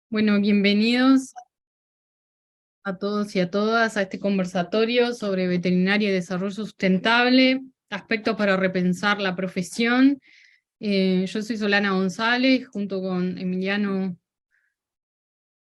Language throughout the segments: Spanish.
Bueno, bienvenidos a todos y a todas a este conversatorio sobre veterinaria y desarrollo sustentable, aspectos para repensar la profesión. Yo soy Solana González, junto con Emiliano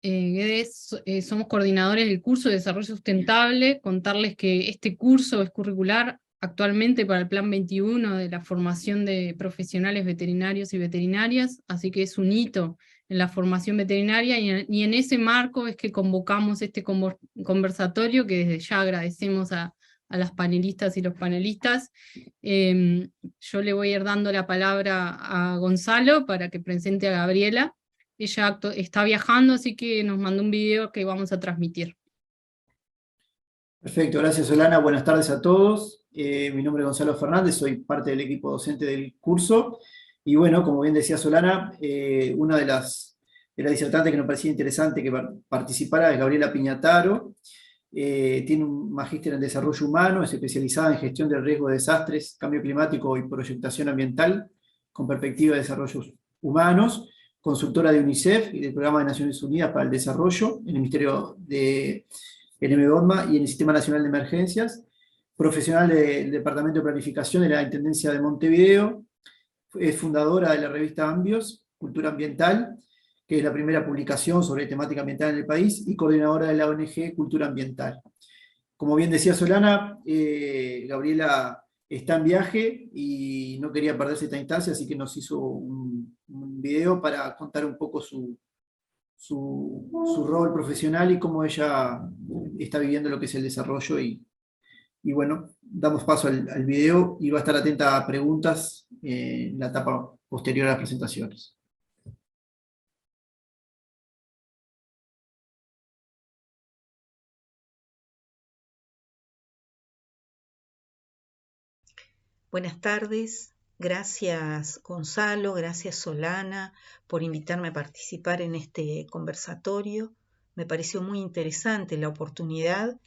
Guedes, somos coordinadores del curso de desarrollo sustentable. Contarles que este curso es curricular actualmente para el Plan 21 de la formación de profesionales veterinarios y veterinarias, así que es un hito en la formación veterinaria y en ese marco es que convocamos este conversatorio que desde ya agradecemos a las panelistas y los panelistas. Yo le voy a ir dando la palabra a Gonzalo para que presente a Gabriela. Ella está viajando, así que nos mandó un video que vamos a transmitir. Perfecto, gracias Solana. Buenas tardes a todos. Mi nombre es Gonzalo Fernández, soy parte del equipo docente del curso. Y bueno, como bien decía Solana, una de las disertantes que nos parecía interesante que participara es Gabriela Piñataro. Tiene un magíster en desarrollo humano, es especializada en gestión del riesgo de desastres, cambio climático y proyectación ambiental con perspectiva de desarrollos humanos, consultora de UNICEF y del Programa de Naciones Unidas para el Desarrollo en el Ministerio de NMBODMA y en el Sistema Nacional de Emergencias, profesional del Departamento de Planificación de la Intendencia de Montevideo, es fundadora de la revista Ambios, Cultura Ambiental, que es la primera publicación sobre temática ambiental en el país, y coordinadora de la ONG Cultura Ambiental. Como bien decía Solana, Gabriela está en viaje y no quería perderse esta instancia, así que nos hizo un video para contar un poco su rol profesional y cómo ella está viviendo lo que es el desarrollo. Y bueno, damos paso al video y va a estar atenta a preguntas en la etapa posterior a las presentaciones. Buenas tardes, gracias Gonzalo, gracias Solana por invitarme a participar en este conversatorio. Me pareció muy interesante la oportunidad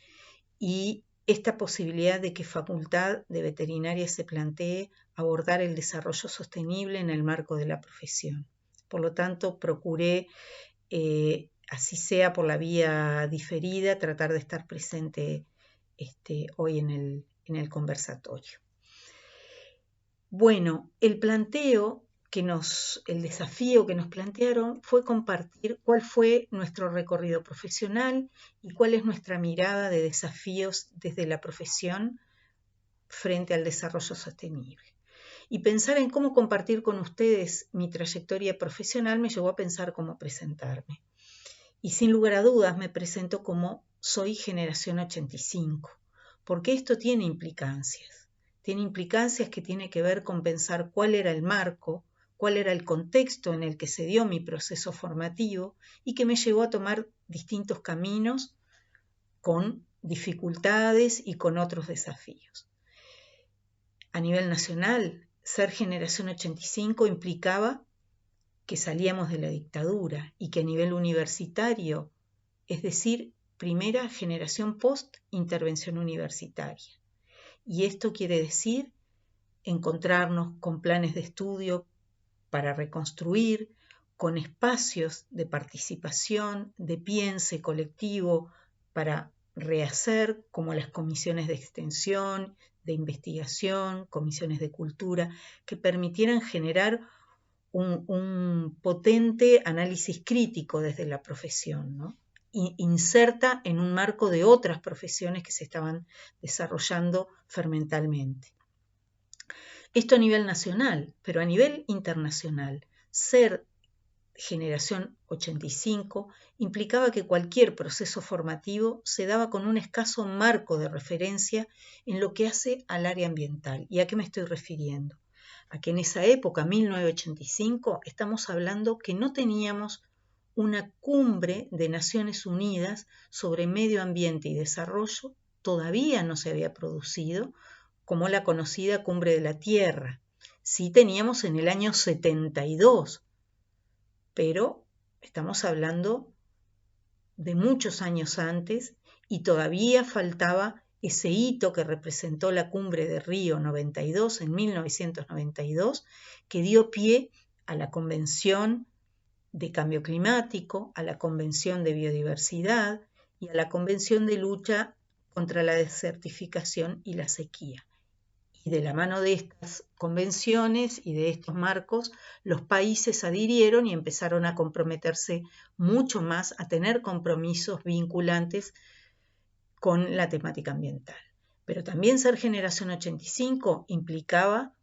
y esta posibilidad de que Facultad de Veterinaria se plantee abordar el desarrollo sostenible en el marco de la profesión. Por lo tanto, procuré, así sea por la vía diferida, tratar de estar presente hoy en el conversatorio. Bueno, el desafío que nos plantearon fue compartir cuál fue nuestro recorrido profesional y cuál es nuestra mirada de desafíos desde la profesión frente al desarrollo sostenible. Y pensar en cómo compartir con ustedes mi trayectoria profesional me llevó a pensar cómo presentarme. Y sin lugar a dudas me presento como soy generación 85, porque esto tiene implicancias. Tiene implicancias que tienen que ver con pensar cuál era el marco, cuál era el contexto en el que se dio mi proceso formativo y que me llevó a tomar distintos caminos con dificultades y con otros desafíos. A nivel nacional, ser generación 85 implicaba que salíamos de la dictadura y que a nivel universitario, es decir, primera generación post-intervención universitaria. Y esto quiere decir encontrarnos con planes de estudio para reconstruir, con espacios de participación, de piense colectivo para rehacer, como las comisiones de extensión, de investigación, comisiones de cultura, que permitieran generar un potente análisis crítico desde la profesión, ¿no? Inserta en un marco de otras profesiones que se estaban desarrollando fermentalmente. Esto a nivel nacional, pero a nivel internacional, ser generación 85 implicaba que cualquier proceso formativo se daba con un escaso marco de referencia en lo que hace al área ambiental. ¿Y a qué me estoy refiriendo? A que en esa época, 1985, estamos hablando que no teníamos una cumbre de Naciones Unidas sobre medio ambiente y desarrollo, todavía no se había producido, como la conocida Cumbre de la Tierra. Sí teníamos en el año 72, pero estamos hablando de muchos años antes y todavía faltaba ese hito que representó la Cumbre de Río 92 en 1992, que dio pie a la Convención de Cambio Climático, a la Convención de Biodiversidad y a la Convención de Lucha contra la Desertificación y la Sequía. Y de la mano de estas convenciones y de estos marcos, los países adhirieron y empezaron a comprometerse mucho más, a tener compromisos vinculantes con la temática ambiental. Pero también ser generación 85 implicaba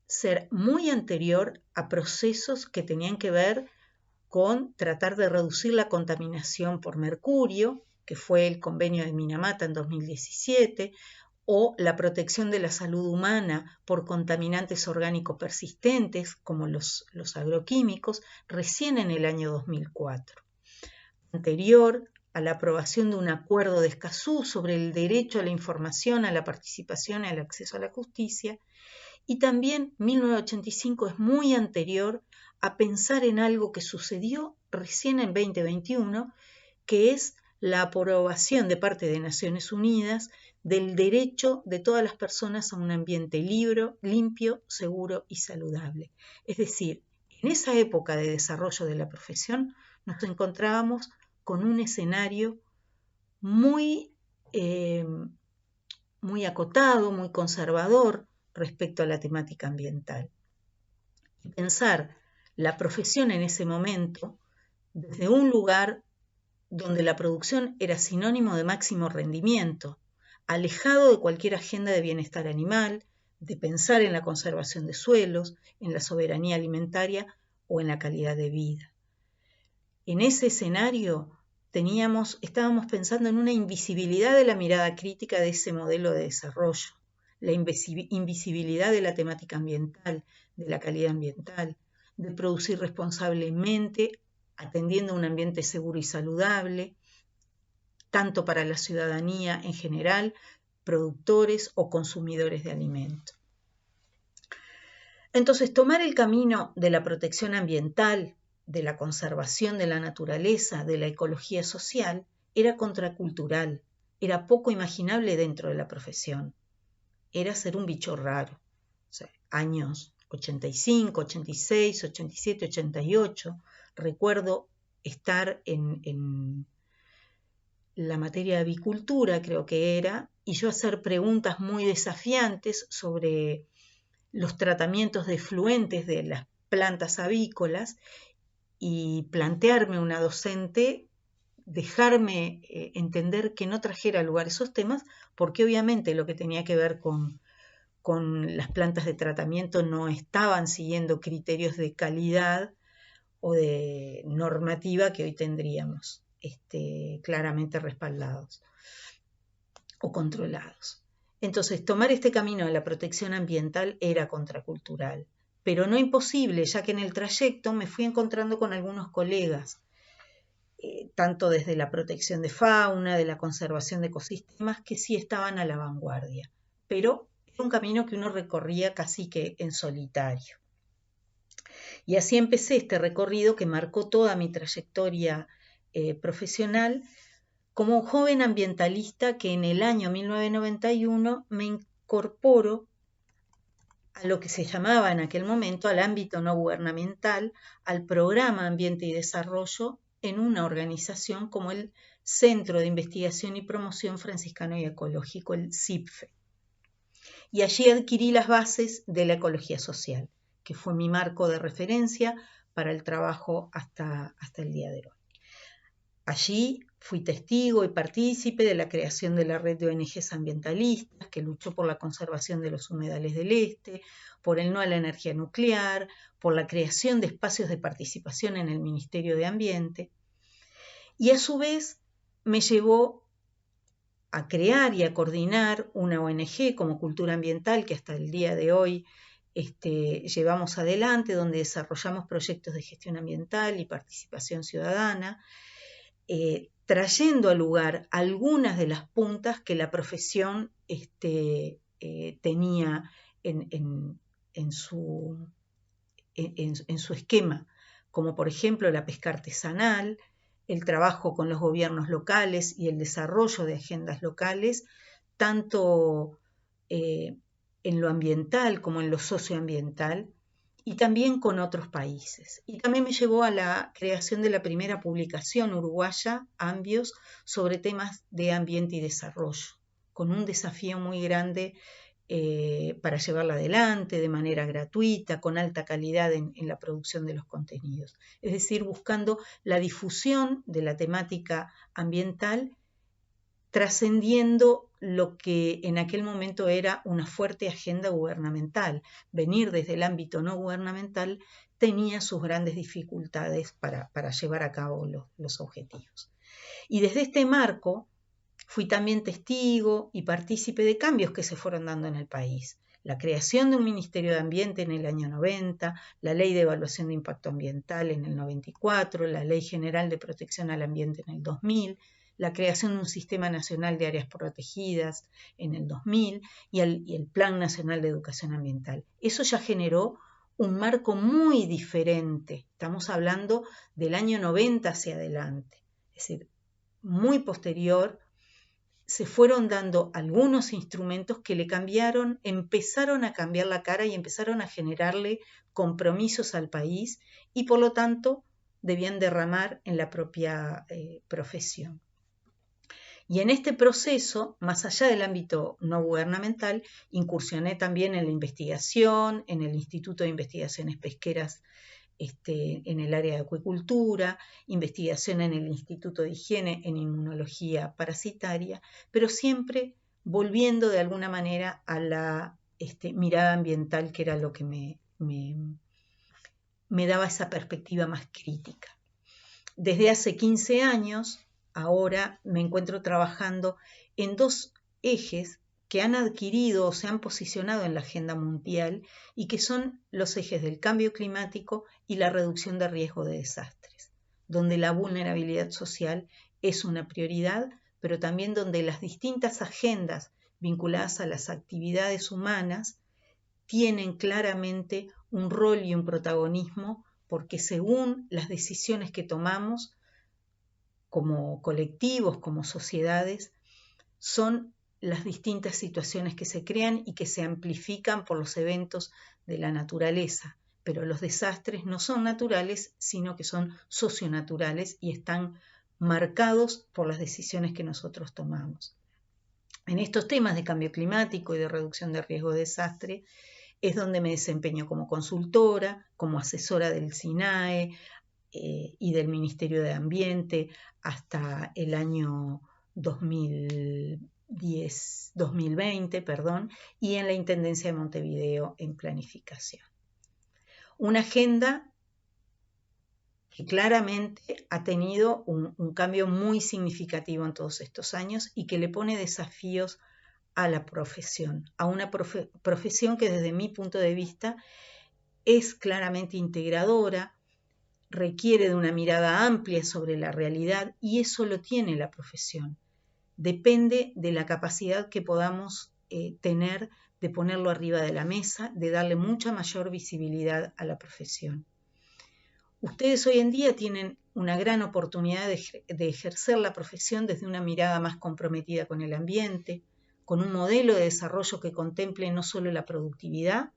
ser muy anterior a procesos que tenían que ver con tratar de reducir la contaminación por mercurio, que fue el convenio de Minamata en 2017, o la protección de la salud humana por contaminantes orgánicos persistentes, como los agroquímicos, recién en el año 2004. Anterior a la aprobación de un acuerdo de Escazú sobre el derecho a la información, a la participación y al acceso a la justicia, y también 1985 es muy anterior a pensar en algo que sucedió recién en 2021, que es la aprobación de parte de Naciones Unidas del derecho de todas las personas a un ambiente limpio, seguro y saludable. Es decir, en esa época de desarrollo de la profesión nos encontrábamos con un escenario muy acotado, muy conservador respecto a la temática ambiental. Y pensar la profesión en ese momento desde un lugar donde la producción era sinónimo de máximo rendimiento, alejado de cualquier agenda de bienestar animal, de pensar en la conservación de suelos, en la soberanía alimentaria o en la calidad de vida. En ese escenario estábamos pensando en una invisibilidad de la mirada crítica de ese modelo de desarrollo, la invisibilidad de la temática ambiental, de la calidad ambiental, de producir responsablemente, atendiendo a un ambiente seguro y saludable, tanto para la ciudadanía en general, productores o consumidores de alimentos. Entonces, tomar el camino de la protección ambiental, de la conservación de la naturaleza, de la ecología social, era contracultural, era poco imaginable dentro de la profesión. Era ser un bicho raro. O sea, años 85, 86, 87, 88, recuerdo estar en la materia de avicultura, creo que era, y yo hacer preguntas muy desafiantes sobre los tratamientos de efluentes de las plantas avícolas y plantearme una docente, dejarme entender que no trajera a lugar esos temas, porque obviamente lo que tenía que ver con las plantas de tratamiento no estaban siguiendo criterios de calidad o de normativa que hoy tendríamos claramente respaldados o controlados. Entonces, tomar este camino de la protección ambiental era contracultural, pero no imposible, ya que en el trayecto me fui encontrando con algunos colegas, tanto desde la protección de fauna, de la conservación de ecosistemas, que sí estaban a la vanguardia, pero era un camino que uno recorría casi que en solitario. Y así empecé este recorrido que marcó toda mi trayectoria profesional como joven ambientalista que en el año 1991 me incorporo a lo que se llamaba en aquel momento al ámbito no gubernamental, al programa Ambiente y Desarrollo en una organización como el Centro de Investigación y Promoción Franciscano y Ecológico, el CIPFE. Y allí adquirí las bases de la ecología social, que fue mi marco de referencia para el trabajo hasta el día de hoy. Allí fui testigo y partícipe de la creación de la red de ONGs ambientalistas que luchó por la conservación de los humedales del este, por el no a la energía nuclear, por la creación de espacios de participación en el Ministerio de Ambiente. Y a su vez me llevó a crear y a coordinar una ONG como Cultura Ambiental que hasta el día de hoy llevamos adelante, donde desarrollamos proyectos de gestión ambiental y participación ciudadana, trayendo al lugar algunas de las puntas que la profesión tenía en su esquema, como por ejemplo la pesca artesanal, el trabajo con los gobiernos locales y el desarrollo de agendas locales, tanto en lo ambiental como en lo socioambiental, y también con otros países. Y también me llevó a la creación de la primera publicación uruguaya, Ambios, sobre temas de ambiente y desarrollo, con un desafío muy grande para llevarla adelante de manera gratuita, con alta calidad en la producción de los contenidos. Es decir, buscando la difusión de la temática ambiental, trascendiendo lo que en aquel momento era una fuerte agenda gubernamental. Venir desde el ámbito no gubernamental tenía sus grandes dificultades para llevar a cabo los objetivos. Y desde este marco fui también testigo y partícipe de cambios que se fueron dando en el país. La creación de un Ministerio de Ambiente en el año 90, la Ley de Evaluación de Impacto Ambiental en el 94, la Ley General de Protección al Ambiente en el 2000, la creación de un Sistema Nacional de Áreas Protegidas en el 2000 y el Plan Nacional de Educación Ambiental. Eso ya generó un marco muy diferente. Estamos hablando del año 90 hacia adelante. Es decir, muy posterior, se fueron dando algunos instrumentos que le cambiaron, empezaron a cambiar la cara y empezaron a generarle compromisos al país y por lo tanto debían derramar en la propia profesión. Y en este proceso, más allá del ámbito no gubernamental, incursioné también en la investigación, en el Instituto de Investigaciones Pesqueras en el área de acuicultura, investigación en el Instituto de Higiene en inmunología parasitaria, pero siempre volviendo de alguna manera a la mirada ambiental, que era lo que me daba esa perspectiva más crítica. Desde hace 15 años, ahora me encuentro trabajando en dos ejes que han adquirido o se han posicionado en la agenda mundial y que son los ejes del cambio climático y la reducción de riesgo de desastres, donde la vulnerabilidad social es una prioridad, pero también donde las distintas agendas vinculadas a las actividades humanas tienen claramente un rol y un protagonismo, porque según las decisiones que tomamos como colectivos, como sociedades, son las distintas situaciones que se crean y que se amplifican por los eventos de la naturaleza. Pero los desastres no son naturales, sino que son socionaturales y están marcados por las decisiones que nosotros tomamos. En estos temas de cambio climático y de reducción de riesgo de desastre es donde me desempeño como consultora, como asesora del SINAE y del Ministerio de Ambiente hasta el año 2020, y en la Intendencia de Montevideo en planificación. Una agenda que claramente ha tenido un cambio muy significativo en todos estos años y que le pone desafíos a la profesión, a una profesión que desde mi punto de vista es claramente integradora, requiere de una mirada amplia sobre la realidad y eso lo tiene la profesión. Depende de la capacidad que podamos tener de ponerlo arriba de la mesa, de darle mucha mayor visibilidad a la profesión. Ustedes hoy en día tienen una gran oportunidad de ejercer la profesión desde una mirada más comprometida con el ambiente, con un modelo de desarrollo que contemple no solo la productividad,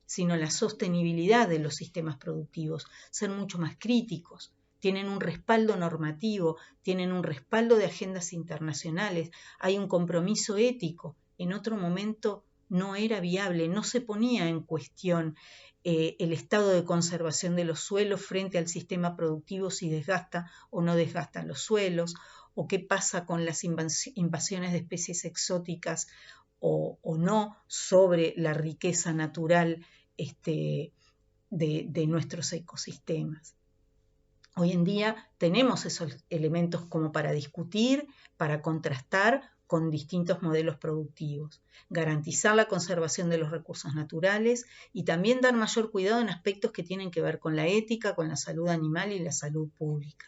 sino la sostenibilidad de los sistemas productivos, ser mucho más críticos. Tienen un respaldo normativo, tienen un respaldo de agendas internacionales, hay un compromiso ético. En otro momento no era viable, no se ponía en cuestión el estado de conservación de los suelos frente al sistema productivo, si desgasta o no desgasta los suelos, o qué pasa con las invasiones de especies exóticas o no sobre la riqueza natural de nuestros ecosistemas. Hoy en día tenemos esos elementos como para discutir, para contrastar con distintos modelos productivos, garantizar la conservación de los recursos naturales y también dar mayor cuidado en aspectos que tienen que ver con la ética, con la salud animal y la salud pública.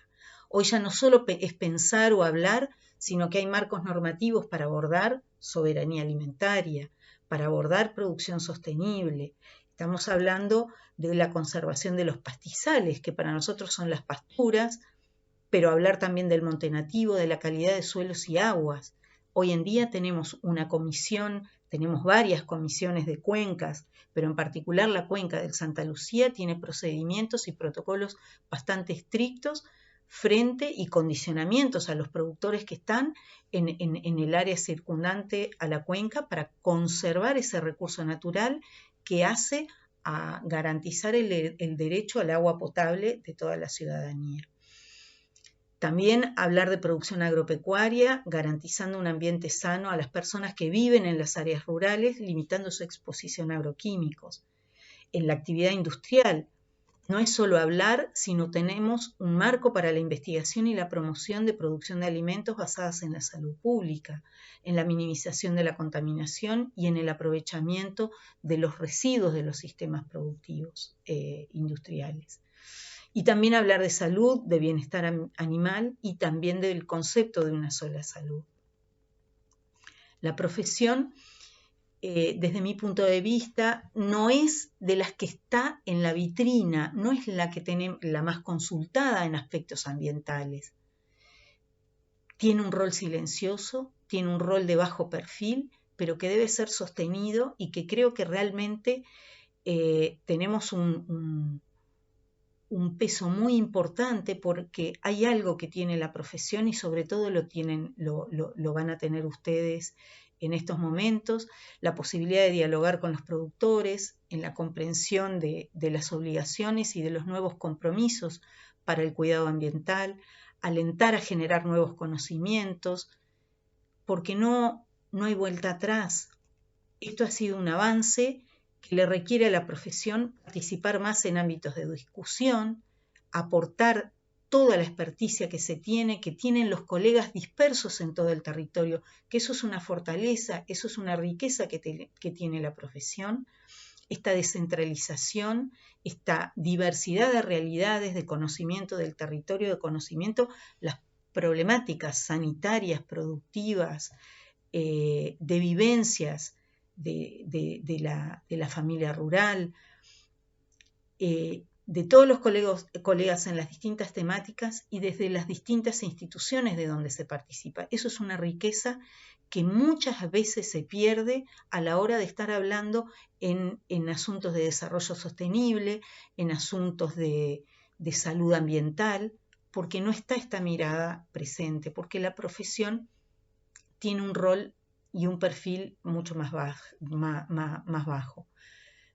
Hoy ya no solo es pensar o hablar, sino que hay marcos normativos para abordar soberanía alimentaria, para abordar producción sostenible. Estamos hablando de la conservación de los pastizales, que para nosotros son las pasturas, pero hablar también del monte nativo, de la calidad de suelos y aguas. Hoy en día tenemos una comisión tenemos varias comisiones de cuencas, pero en particular la cuenca del Santa Lucía tiene procedimientos y protocolos bastante estrictos frente y condicionamientos a los productores que están en el área circundante a la cuenca para conservar ese recurso natural que hace a garantizar el derecho al agua potable de toda la ciudadanía. También hablar de producción agropecuaria, garantizando un ambiente sano a las personas que viven en las áreas rurales, limitando su exposición a agroquímicos. En la actividad industrial, no es solo hablar, sino tenemos un marco para la investigación y la promoción de producción de alimentos basadas en la salud pública, en la minimización de la contaminación y en el aprovechamiento de los residuos de los sistemas productivos industriales. Y también hablar de salud, de bienestar animal y también del concepto de una sola salud. La profesión, desde mi punto de vista, no es de las que está en la vitrina, no es la que tenemos la más consultada en aspectos ambientales. Tiene un rol silencioso, tiene un rol de bajo perfil, pero que debe ser sostenido y que creo que realmente tenemos un peso muy importante porque hay algo que tiene la profesión y sobre todo lo van a tener ustedes en estos momentos, la posibilidad de dialogar con los productores, en la comprensión de las obligaciones y de los nuevos compromisos para el cuidado ambiental, alentar a generar nuevos conocimientos, porque no hay vuelta atrás. Esto ha sido un avance que le requiere a la profesión participar más en ámbitos de discusión, aportar toda la experticia que que tienen los colegas dispersos en todo el territorio, que eso es una fortaleza, eso es una riqueza que tiene la profesión, esta descentralización, esta diversidad de realidades, de conocimiento del territorio, de conocimiento, las problemáticas sanitarias, productivas, de vivencias, de la familia rural, de todos los colegas en las distintas temáticas y desde las distintas instituciones de donde se participa. Eso es una riqueza que muchas veces se pierde a la hora de estar hablando en asuntos de desarrollo sostenible, en asuntos de salud ambiental, porque no está esta mirada presente, porque la profesión tiene un rol y un perfil mucho más bajo.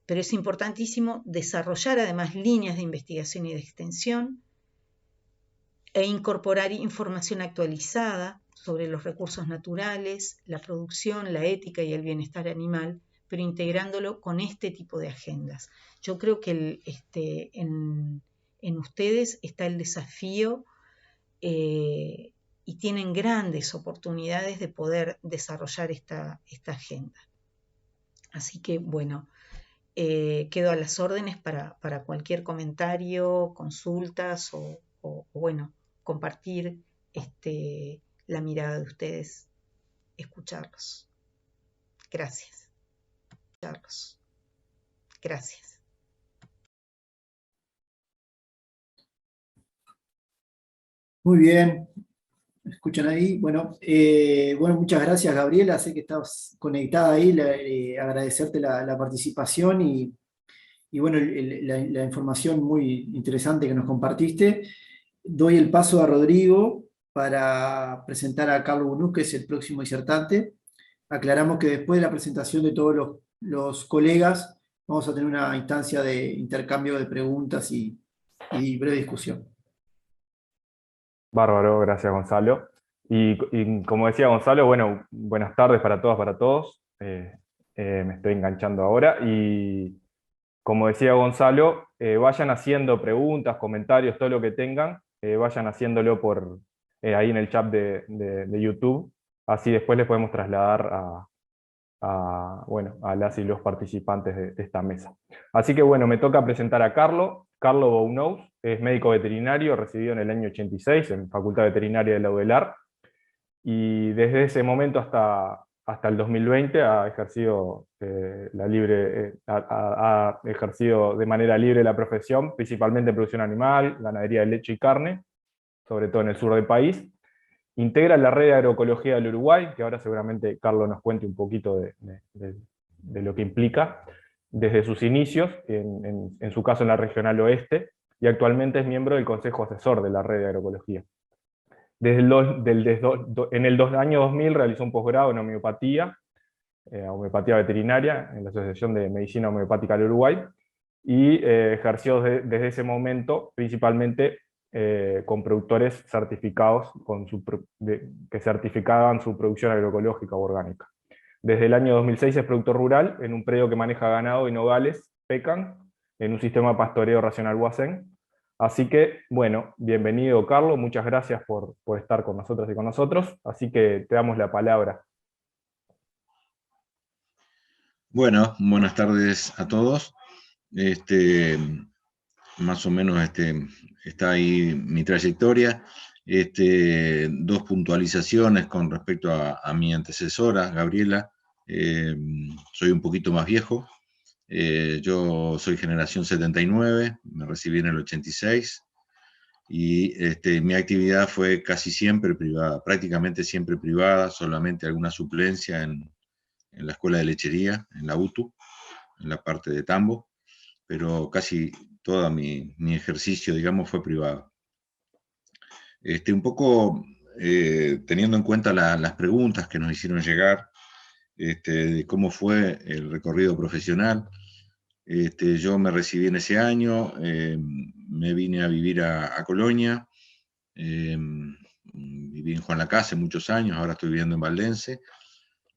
Pero es importantísimo desarrollar además líneas de investigación y de extensión e incorporar información actualizada sobre los recursos naturales, la producción, la ética y el bienestar animal, pero integrándolo con este tipo de agendas. Yo creo que en ustedes está el desafío y tienen grandes oportunidades de poder desarrollar esta agenda. Así que, bueno, quedo a las órdenes para cualquier comentario, consultas o bueno, compartir la mirada de ustedes, escucharlos. Gracias. Gracias. Muy bien. ¿Me escuchan ahí? Bueno, muchas gracias, Gabriela. Sé que estás conectada ahí. Agradecerte la participación y bueno, la información muy interesante que nos compartiste. Doy el paso a Rodrigo para presentar a Carlos Bunús, que es el próximo disertante. Aclaramos que después de la presentación de todos los colegas, vamos a tener una instancia de intercambio de preguntas y breve discusión. Bárbaro, gracias Gonzalo. Y como decía Gonzalo, bueno, buenas tardes para todas, para todos. Me estoy enganchando ahora. Y como decía Gonzalo, vayan haciendo preguntas, comentarios, todo lo que tengan, vayan haciéndolo ahí en el chat de YouTube. Así después les podemos trasladar a las y los participantes de esta mesa. Así que bueno, me toca presentar a Carlos Bunús. Es médico veterinario, recibido en el año 86 en Facultad Veterinaria de la UDELAR, y desde ese momento hasta el 2020 ha ejercido, ha ejercido de manera libre la profesión, principalmente en producción animal, ganadería de leche y carne, sobre todo en el sur del país. Integra la red de agroecología del Uruguay, que ahora seguramente Carlos nos cuente un poquito de lo que implica, desde sus inicios, en su caso en la Regional Oeste, y actualmente es miembro del Consejo Asesor de la red de agroecología. En el año 2000 realizó un posgrado en homeopatía, homeopatía veterinaria, en la Asociación de Medicina Homeopática del Uruguay, y ejerció desde ese momento principalmente con productores certificados que certificaban su producción agroecológica o orgánica. Desde el año 2006 es productor rural en un predio que maneja ganado y nogales, pecan, en un sistema de pastoreo racional Huacén. Así que, bueno, bienvenido Carlos, muchas gracias por estar con nosotras y con nosotros, así que te damos la palabra. Bueno, buenas tardes a todos. Más o menos está ahí mi trayectoria. Dos puntualizaciones con respecto a mi antecesora, Gabriela. Soy un poquito más viejo. Yo soy generación 79, me recibí en el 86. Y mi actividad fue casi siempre privada, prácticamente siempre privada, solamente alguna suplencia en la escuela de lechería, en la UTU, en la parte de Tambo, pero casi todo mi ejercicio, digamos, fue privado. Un poco teniendo en cuenta las preguntas que nos hicieron llegar, de cómo fue el recorrido profesional. Yo me recibí en ese año, me vine a vivir a Colonia, viví en Juan Lacase muchos años, ahora estoy viviendo en Valdense,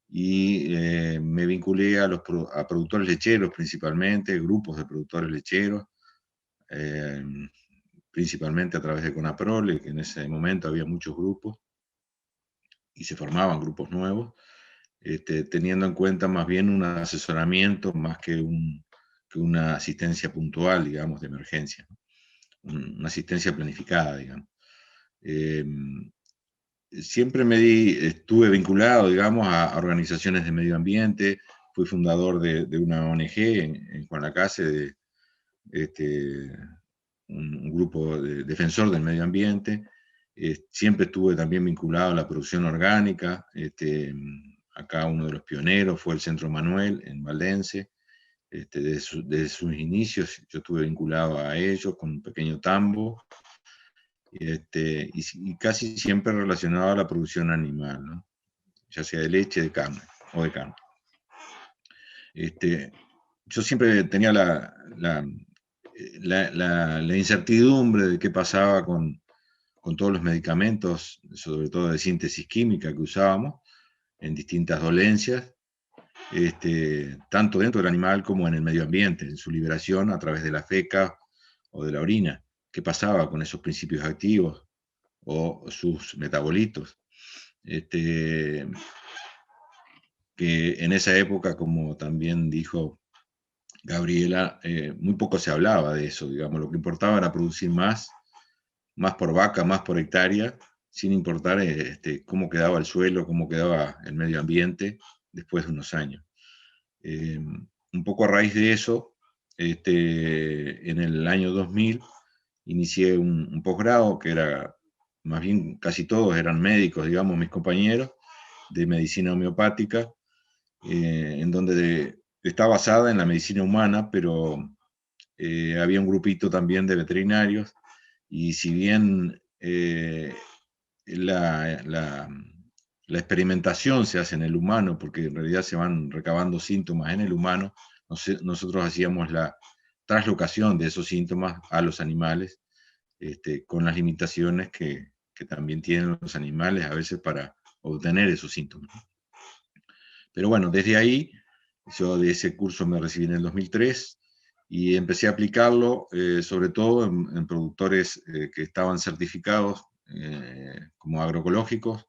y me vinculé a productores lecheros principalmente, grupos de productores lecheros, principalmente a través de Conaprole, que en ese momento había muchos grupos y se formaban grupos nuevos, teniendo en cuenta más bien un asesoramiento más que una asistencia puntual, digamos, de emergencia, ¿no? Una asistencia planificada, digamos. Siempre estuve vinculado, digamos, a organizaciones de medio ambiente. Fui fundador de una ONG en Juan Lacase, un grupo defensor del medio ambiente. Siempre estuve también vinculado a la producción orgánica. Acá uno de los pioneros fue el Centro Manuel en Valdense. Desde sus inicios yo estuve vinculado a ellos con un pequeño tambo. Y casi siempre relacionado a la producción animal, ¿no? Ya sea de leche, de carne o de carne. Yo siempre tenía la incertidumbre de qué pasaba con todos los medicamentos, sobre todo de síntesis química que usábamos en distintas dolencias, tanto dentro del animal como en el medio ambiente, en su liberación a través de la feca o de la orina. ¿Qué pasaba con esos principios activos o sus metabolitos? Que en esa época, como también dijo Gabriela, muy poco se hablaba de eso, digamos. Lo que importaba era producir más por vaca, más por hectárea, sin importar cómo quedaba el suelo, cómo quedaba el medio ambiente después de unos años. Un poco a raíz de eso, en el año 2000, inicié un posgrado que era, más bien casi todos eran médicos, digamos, mis compañeros, de medicina homeopática, en donde está basada en la medicina humana, pero había un grupito también de veterinarios, y si bien la experimentación se hace en el humano, porque en realidad se van recabando síntomas en el humano, nosotros hacíamos la traslocación de esos síntomas a los animales, con las limitaciones que también tienen los animales a veces para obtener esos síntomas. Pero bueno, desde ahí, yo de ese curso me recibí en el 2003 y empecé a aplicarlo sobre todo en productores que estaban certificados como agroecológicos.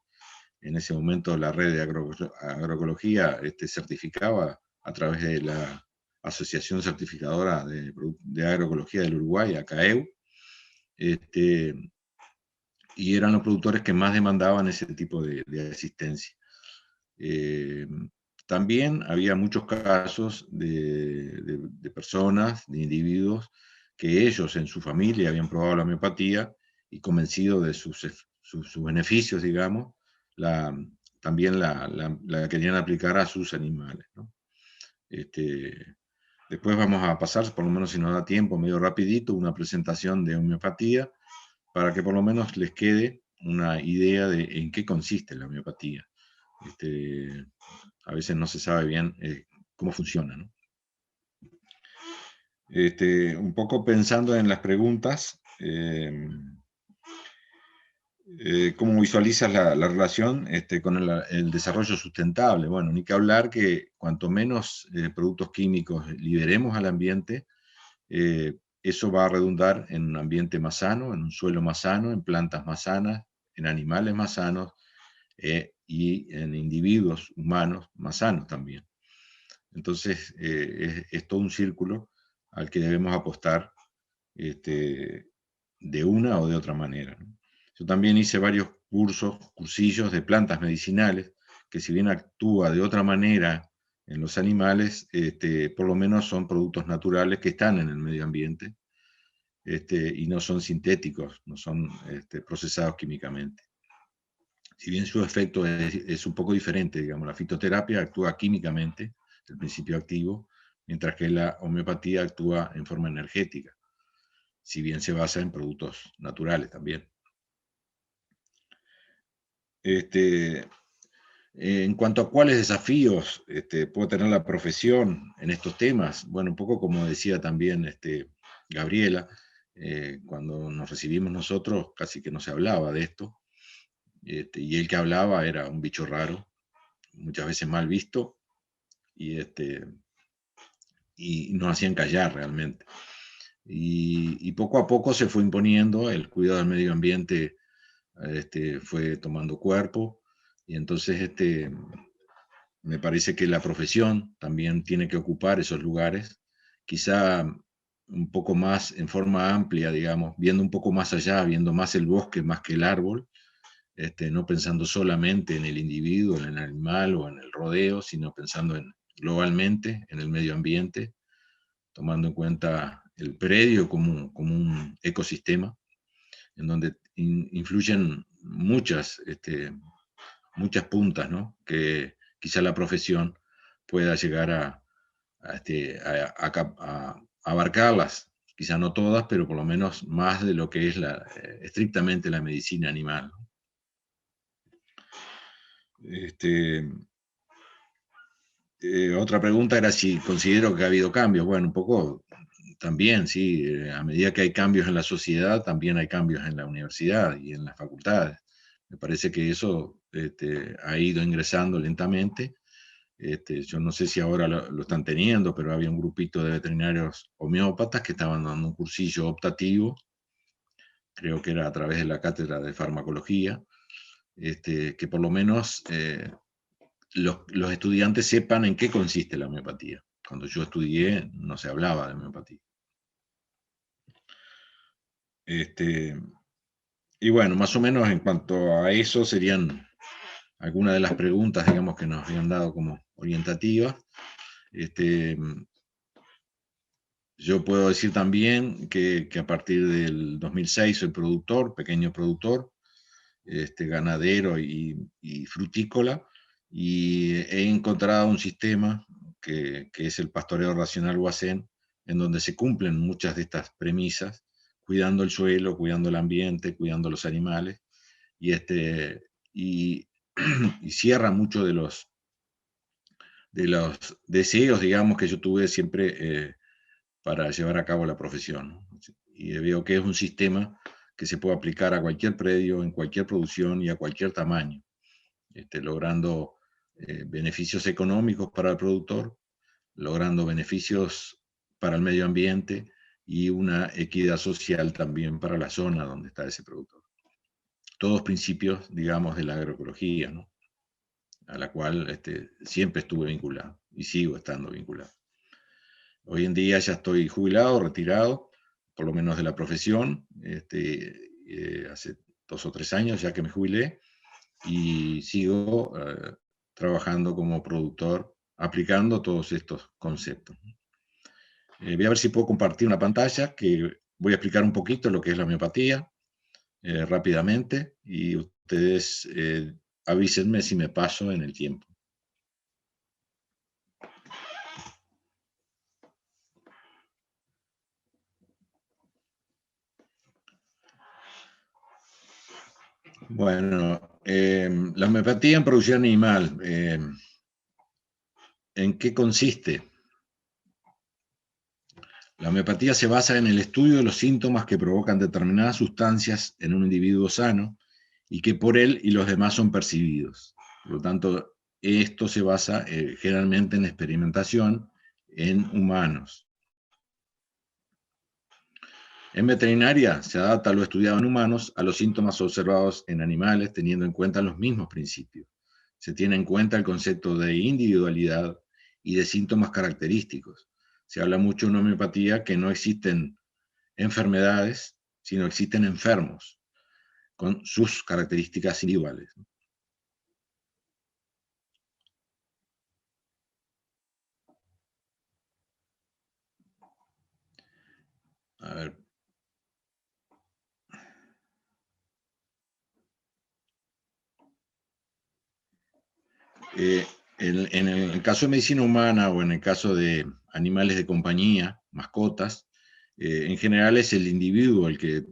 En ese momento la red de agroecología certificaba a través de la Asociación Certificadora de Agroecología del Uruguay, ACAEU, y eran los productores que más demandaban ese tipo de asistencia. También había muchos casos de personas, de individuos, que ellos en su familia habían probado la homeopatía y convencidos de sus sus beneficios, digamos, también la querían aplicar a sus animales, ¿no? Después vamos a pasar, por lo menos si nos da tiempo, medio rapidito, una presentación de homeopatía, para que por lo menos les quede una idea de en qué consiste la homeopatía. A veces no se sabe bien cómo funciona, ¿no? Un poco pensando en las preguntas, ¿cómo visualizas la relación con el desarrollo sustentable? Bueno, ni que hablar que cuanto menos productos químicos liberemos al ambiente, eso va a redundar en un ambiente más sano, en un suelo más sano, en plantas más sanas, en animales más sanos y en individuos humanos más sanos también. Entonces, es todo un círculo al que debemos apostar de una o de otra manera, ¿no? Yo también hice varios cursillos de plantas medicinales, que si bien actúa de otra manera en los animales, por lo menos son productos naturales que están en el medio ambiente, y no son sintéticos, no son procesados químicamente. Si bien su efecto es un poco diferente, digamos, la fitoterapia actúa químicamente, el principio activo, mientras que la homeopatía actúa en forma energética, si bien se basa en productos naturales también. En cuanto a cuáles desafíos puede tener la profesión en estos temas, bueno, un poco como decía también Gabriela, cuando nos recibimos nosotros casi que no se hablaba de esto, y el que hablaba era un bicho raro, muchas veces mal visto, y nos hacían callar realmente. Y poco a poco se fue imponiendo, el cuidado del medio ambiente fue tomando cuerpo, y entonces me parece que la profesión también tiene que ocupar esos lugares, quizá un poco más en forma amplia, digamos, viendo un poco más allá, viendo más el bosque más que el árbol, no pensando solamente en el individuo, en el animal o en el rodeo, sino pensando globalmente en el medio ambiente, tomando en cuenta el predio como un ecosistema, en donde influyen muchas puntas, ¿no? Que quizá la profesión pueda llegar a abarcarlas, quizá no todas, pero por lo menos más de lo que es estrictamente la medicina animal. Otra pregunta era si considero que ha habido cambios. Bueno, un poco también, sí, a medida que hay cambios en la sociedad, también hay cambios en la universidad y en las facultades. Me parece que eso ha ido ingresando lentamente. Yo no sé si ahora lo están teniendo, pero había un grupito de veterinarios homeópatas que estaban dando un cursillo optativo, creo que era a través de la cátedra de farmacología, que por lo menos los estudiantes sepan en qué consiste la homeopatía. Cuando yo estudié no se hablaba de homeopatía. Y bueno, más o menos en cuanto a eso serían algunas de las preguntas, digamos, que nos habían dado como orientativas. Yo puedo decir también que a partir del 2006 soy productor, pequeño productor, ganadero y frutícola, y he encontrado un sistema que es el pastoreo racional Huacén, en donde se cumplen muchas de estas premisas, cuidando el suelo, cuidando el ambiente, cuidando los animales, y, y cierra mucho de los deseos, digamos, que yo tuve siempre para llevar a cabo la profesión, ¿no? Y veo que es un sistema que se puede aplicar a cualquier predio, en cualquier producción y a cualquier tamaño, logrando beneficios económicos para el productor, logrando beneficios para el medio ambiente y una equidad social también para la zona donde está ese productor. Todos principios, digamos, de la agroecología, ¿no? A la cual siempre estuve vinculado y sigo estando vinculado. Hoy en día ya estoy jubilado, retirado, por lo menos de la profesión, hace 2 o 3 años ya que me jubilé, y sigo trabajando como productor, aplicando todos estos conceptos. Voy a ver si puedo compartir una pantalla que voy a explicar un poquito lo que es la homeopatía. rápidamente y ustedes avísenme si me paso en el tiempo. Bueno, la homeopatía en producción animal, ¿en qué consiste? La homeopatía se basa en el estudio de los síntomas que provocan determinadas sustancias en un individuo sano y que por él y los demás son percibidos. Por lo tanto, esto se basa generalmente en experimentación en humanos. En veterinaria se adapta lo estudiado en humanos a los síntomas observados en animales, teniendo en cuenta los mismos principios. Se tiene en cuenta el concepto de individualidad y de síntomas característicos. Se habla mucho en homeopatía que no existen enfermedades, sino existen enfermos con sus características individuales. A ver. En el caso de medicina humana o en el caso de animales de compañía, mascotas, en general es el individuo el que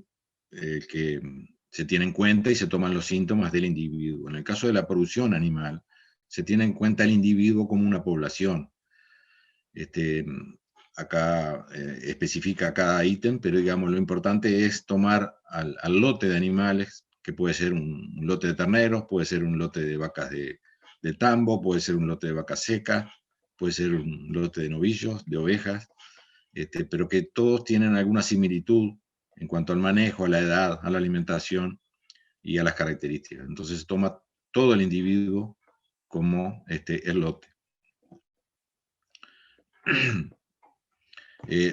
se tiene en cuenta y se toman los síntomas del individuo. En el caso de la producción animal, se tiene en cuenta el individuo como una población. Acá especifica cada ítem, pero digamos lo importante es tomar al lote de animales, que puede ser un lote de terneros, puede ser un lote de vacas de tambo, puede ser un lote de vaca seca, puede ser un lote de novillos, de ovejas, pero que todos tienen alguna similitud en cuanto al manejo, a la edad, a la alimentación y a las características. Entonces toma todo el individuo como el lote.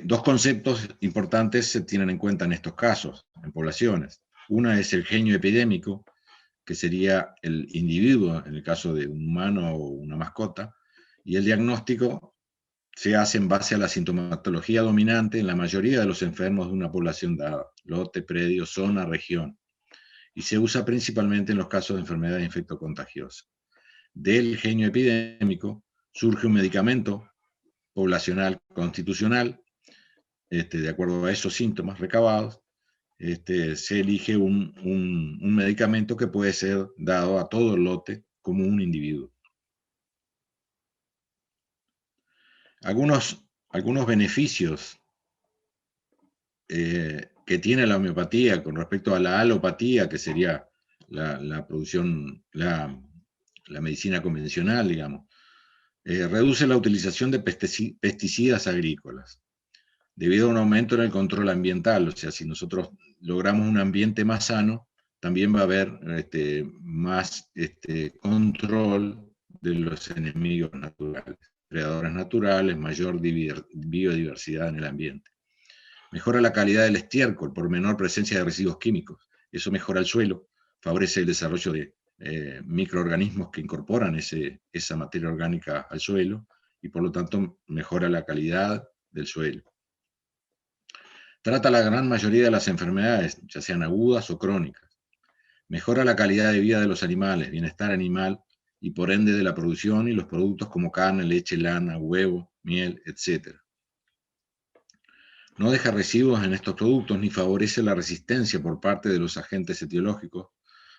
Dos conceptos importantes se tienen en cuenta en estos casos, en poblaciones. Una es el genio epidémico, que sería el individuo, en el caso de un humano o una mascota, y el diagnóstico se hace en base a la sintomatología dominante en la mayoría de los enfermos de una población dada, lote, predio, zona, región, y se usa principalmente en los casos de enfermedad infectocontagiosa. Del genio epidémico surge un medicamento poblacional constitucional, de acuerdo a esos síntomas recabados, se elige un medicamento que puede ser dado a todo el lote como un individuo. Algunos beneficios que tiene la homeopatía con respecto a la alopatía, que sería la producción, la medicina convencional, digamos, reduce la utilización de pesticidas agrícolas, debido a un aumento en el control ambiental. O sea, si nosotros logramos un ambiente más sano, también va a haber más control de los enemigos naturales, predadores naturales, mayor biodiversidad en el ambiente. Mejora la calidad del estiércol por menor presencia de residuos químicos. Eso mejora el suelo, favorece el desarrollo de microorganismos que incorporan esa materia orgánica al suelo y por lo tanto mejora la calidad del suelo. Trata la gran mayoría de las enfermedades, ya sean agudas o crónicas. Mejora la calidad de vida de los animales, bienestar animal y por ende de la producción y los productos como carne, leche, lana, huevo, miel, etc. No deja residuos en estos productos ni favorece la resistencia por parte de los agentes etiológicos,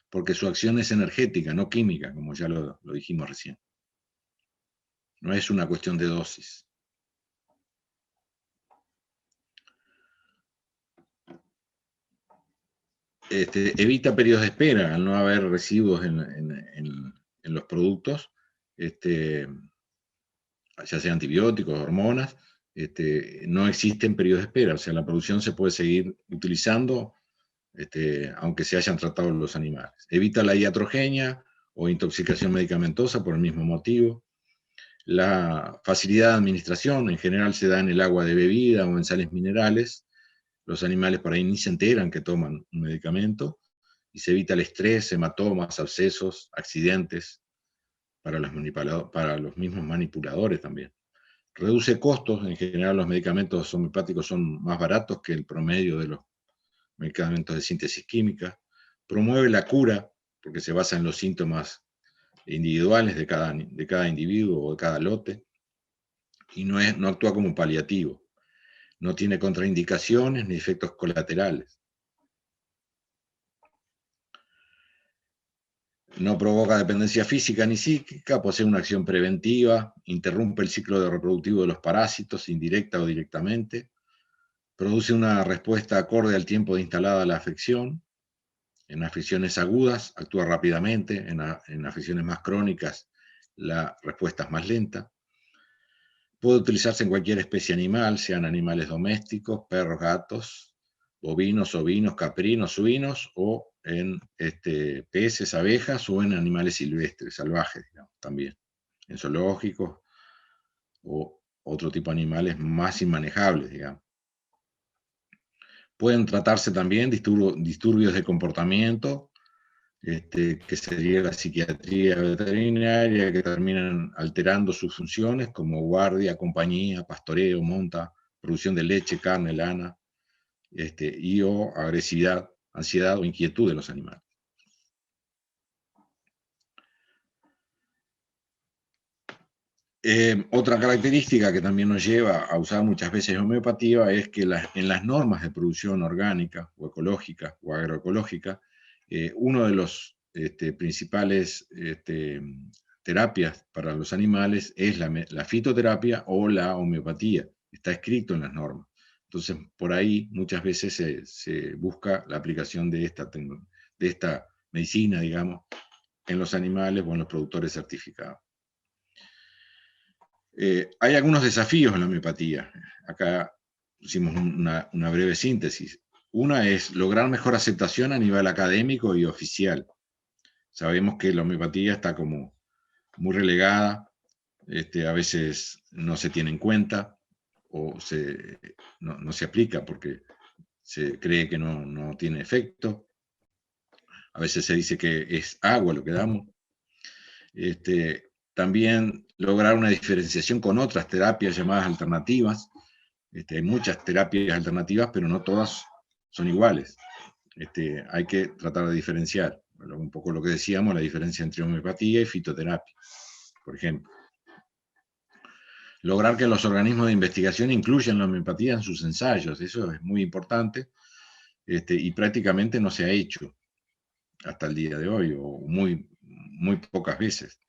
porque su acción es energética, no química, como ya lo dijimos recién. No es una cuestión de dosis. Evita periodos de espera al no haber residuos en los productos, ya sea antibióticos, hormonas, no existen periodos de espera, o sea, la producción se puede seguir utilizando aunque se hayan tratado los animales. Evita la iatrogenia o intoxicación medicamentosa por el mismo motivo. La facilidad de administración en general se da en el agua de bebida o en sales minerales. Los animales por ahí ni se enteran que toman un medicamento y se evita el estrés, hematomas, abscesos, accidentes para los mismos manipuladores también. Reduce costos, en general los medicamentos homeopáticos son más baratos que el promedio de los medicamentos de síntesis química. promueve la cura, porque se basa en los síntomas individuales de cada individuo o de cada lote, y no actúa como paliativo. No tiene contraindicaciones ni efectos colaterales. No provoca dependencia física ni psíquica, posee una acción preventiva, interrumpe el ciclo reproductivo de los parásitos, indirecta o directamente, produce una respuesta acorde al tiempo de instalada la afección. En afecciones agudas actúa rápidamente, en afecciones más crónicas la respuesta es más lenta. Puede utilizarse en cualquier especie animal, sean animales domésticos, perros, gatos, bovinos, ovinos, caprinos, suinos, o en peces, abejas, o en animales silvestres, salvajes, digamos, también, en zoológicos, o otro tipo de animales más inmanejables, digamos. Pueden tratarse también disturbios de comportamiento, que sería la psiquiatría veterinaria, que terminan alterando sus funciones como guardia, compañía, pastoreo, monta, producción de leche, carne, lana, y o agresividad, ansiedad o inquietud de los animales. Otra característica que también nos lleva a usar muchas veces homeopatía es que en las normas de producción orgánica o ecológica o agroecológica, uno de los principales terapias para los animales es la fitoterapia o la homeopatía. Está escrito en las normas. Entonces, por ahí muchas veces se busca la aplicación de esta medicina, digamos, en los animales o en los productores certificados. Hay algunos desafíos en la homeopatía. Acá hicimos una breve síntesis. Una es lograr mejor aceptación a nivel académico y oficial. Sabemos que la homeopatía está como muy relegada, a veces no se tiene en cuenta o no se aplica porque se cree que no tiene efecto. A veces se dice que es agua lo que damos. También lograr una diferenciación con otras terapias llamadas alternativas. Hay muchas terapias alternativas, pero no todas son iguales. Hay que tratar de diferenciar. Bueno, un poco lo que decíamos, la diferencia entre homeopatía y fitoterapia, por ejemplo. Lograr que los organismos de investigación incluyan la homeopatía en sus ensayos, eso es muy importante, y prácticamente no se ha hecho hasta el día de hoy, o muy pocas veces.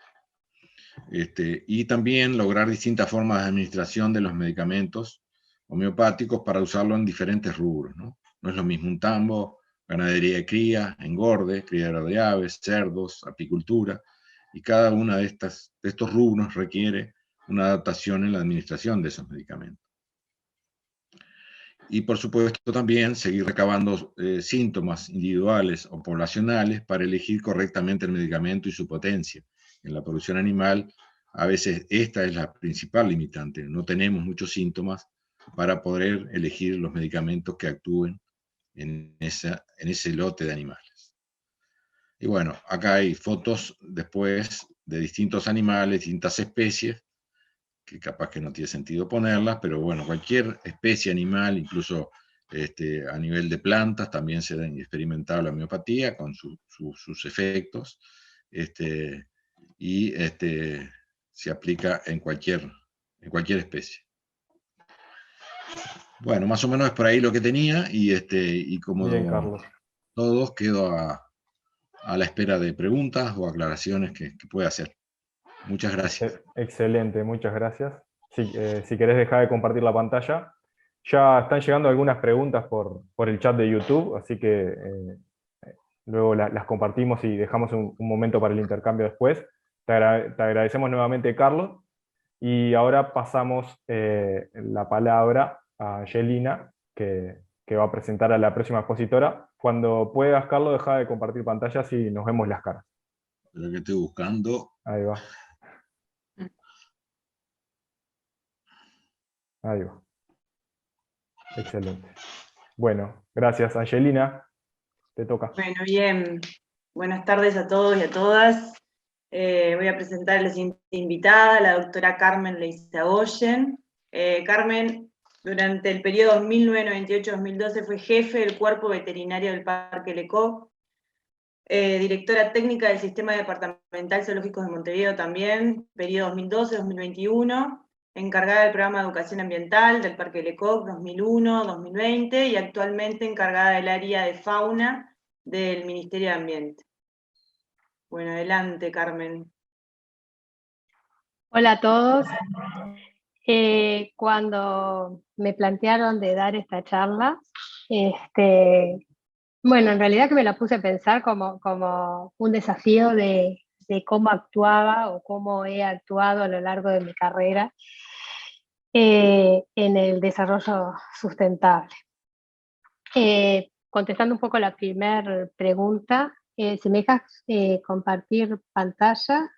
Y también lograr distintas formas de administración de los medicamentos homeopáticos para usarlo en diferentes rubros, ¿no? No es lo mismo un tambo, ganadería de cría, engorde, criadero de aves, cerdos, apicultura, y cada uno de estos rubros requiere una adaptación en la administración de esos medicamentos. Y por supuesto también seguir recabando síntomas individuales o poblacionales para elegir correctamente el medicamento y su potencia. En la producción animal, a veces esta es la principal limitante. No tenemos muchos síntomas para poder elegir los medicamentos que actúen en ese lote de animales. Y bueno, acá hay fotos después de distintos animales, distintas especies, que capaz que no tiene sentido ponerlas, pero bueno, cualquier especie animal, incluso a nivel de plantas, también se ha experimentado la homeopatía con sus efectos, y se aplica en cualquier especie. Bueno, más o menos es por ahí lo que tenía, y como Bien, Carlos. todos, quedo a la espera de preguntas o aclaraciones que pueda hacer. Muchas gracias. Excelente, muchas gracias. Si querés dejar de compartir la pantalla. Ya están llegando algunas preguntas por el chat de YouTube, así que luego las compartimos y dejamos un momento para el intercambio después. Te agradecemos nuevamente, Carlos. Y ahora pasamos la palabra a Angelina, que va a presentar a la próxima expositora. Cuando puedas, Carlos, deja de compartir pantallas y nos vemos las caras. Lo que estoy buscando. Ahí va. Ahí va. Excelente. Bueno, gracias, Angelina. Te toca. Bueno, bien. Buenas tardes a todos y a todas. Voy a presentar a la siguiente invitada, la doctora Carmen Leizagoyen. Carmen, durante el periodo 1998-2012 fue jefe del cuerpo veterinario del Parque Lecó. directora técnica del Sistema Departamental Zoológicos de Montevideo también, periodo 2012-2021, encargada del programa de educación ambiental del Parque Lecoq 2001-2020 y actualmente encargada del área de fauna del Ministerio de Ambiente. Bueno, adelante, Carmen. Hola a todos. Cuando me plantearon de dar esta charla, bueno, en realidad que me la puse a pensar como un desafío de cómo actuaba o cómo he actuado a lo largo de mi carrera en el desarrollo sustentable. Contestando un poco la primera pregunta, si me dejas compartir pantalla.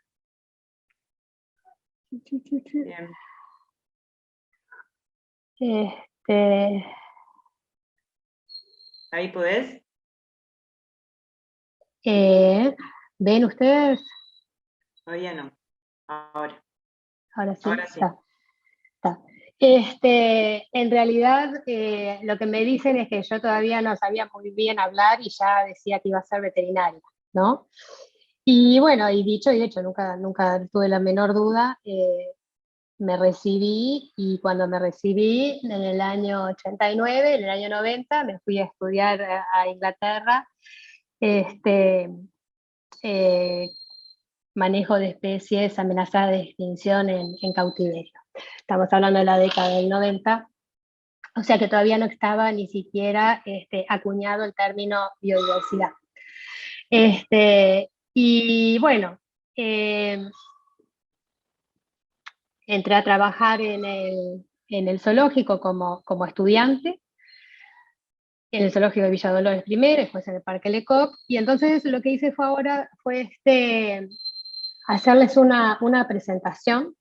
Bien. ¿Ahí podés? ¿Ven ustedes? Todavía no. Ahora. Ahora sí. Ahora sí. Está. En realidad, lo que me dicen es que yo todavía no sabía muy bien hablar y ya decía que iba a ser veterinaria, ¿no? Y bueno, y dicho y hecho, nunca tuve la menor duda. Me recibí y cuando me recibí en el año 89, en el año 90, me fui a estudiar a Inglaterra manejo de especies amenazadas de extinción en cautiverio. Estamos hablando de la década del 90, o sea que todavía no estaba ni siquiera acuñado el término biodiversidad. Y bueno, entré a trabajar en el zoológico como estudiante, en el zoológico de Villa Dolores primero, después en el Parque Lecoq, y entonces lo que hice fue hacerles una presentación,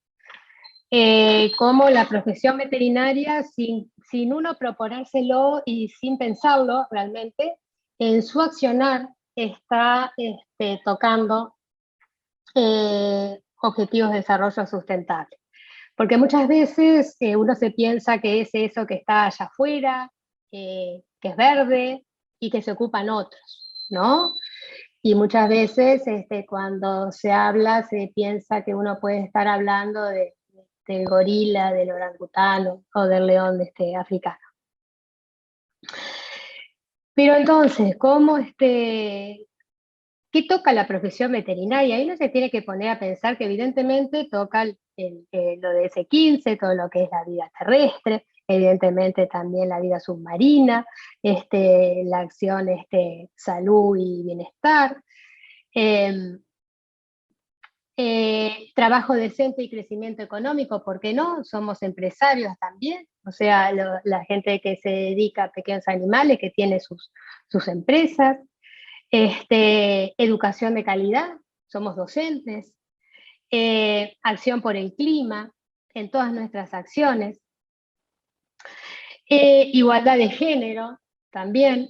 como la profesión veterinaria, sin uno proponérselo y sin pensarlo realmente, en su accionar está tocando objetivos de desarrollo sustentable. Porque muchas veces uno se piensa que es eso que está allá afuera, que es verde y que se ocupan otros, ¿no? Y muchas veces cuando se habla se piensa que uno puede estar hablando del gorila, del orangutano o del león africano. Pero entonces, ¿qué toca la profesión veterinaria? Ahí uno se tiene que poner a pensar que evidentemente toca lo de S15, todo lo que es la vida terrestre, evidentemente también la vida submarina, la acción salud y bienestar, trabajo decente y crecimiento económico, ¿por qué no? Somos empresarios también, o sea, la gente que se dedica a pequeños animales, que tiene sus empresas, educación de calidad, somos docentes, acción por el clima, en todas nuestras acciones, igualdad de género también,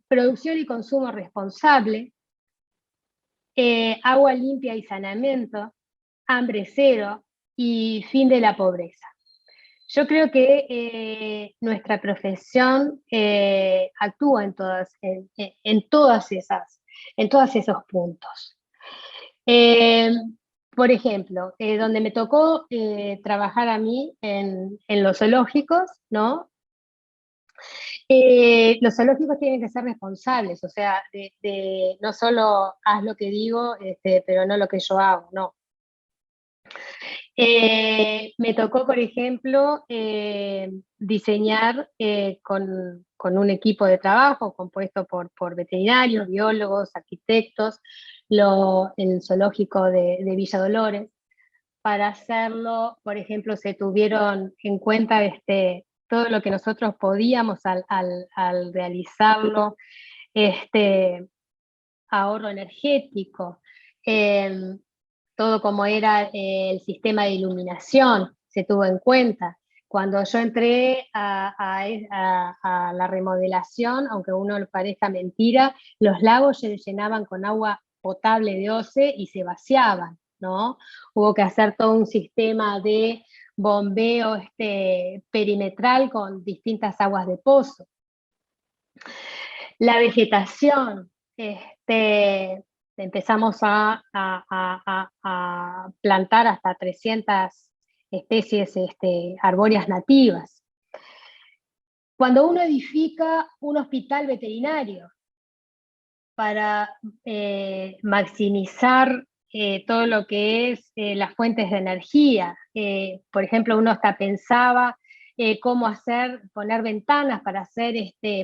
producción y consumo responsable, agua limpia y saneamiento, hambre cero y fin de la pobreza. Yo creo que nuestra profesión actúa en todos esos puntos. Por ejemplo, donde me tocó trabajar a mí en los zoológicos, ¿no? Los zoológicos tienen que ser responsables, o sea, no solo haz lo que digo, pero no lo que yo hago, no. Me tocó, por ejemplo, diseñar con un equipo de trabajo compuesto por veterinarios, biólogos, arquitectos, el zoológico de Villa Dolores. Para hacerlo, por ejemplo, se tuvieron en cuenta todo lo que nosotros podíamos al realizarlo, ahorro energético, todo como era el sistema de iluminación, se tuvo en cuenta. Cuando yo entré a la remodelación, aunque a uno le parezca mentira, los lagos se llenaban con agua potable de OCE y se vaciaban, ¿no? Hubo que hacer todo un sistema de bombeo perimetral con distintas aguas de pozo. La vegetación, empezamos a plantar hasta 300 especies arbóreas nativas. Cuando uno edifica un hospital veterinario para maximizar todo lo que es las fuentes de energía, por ejemplo, uno hasta pensaba cómo poner ventanas para hacer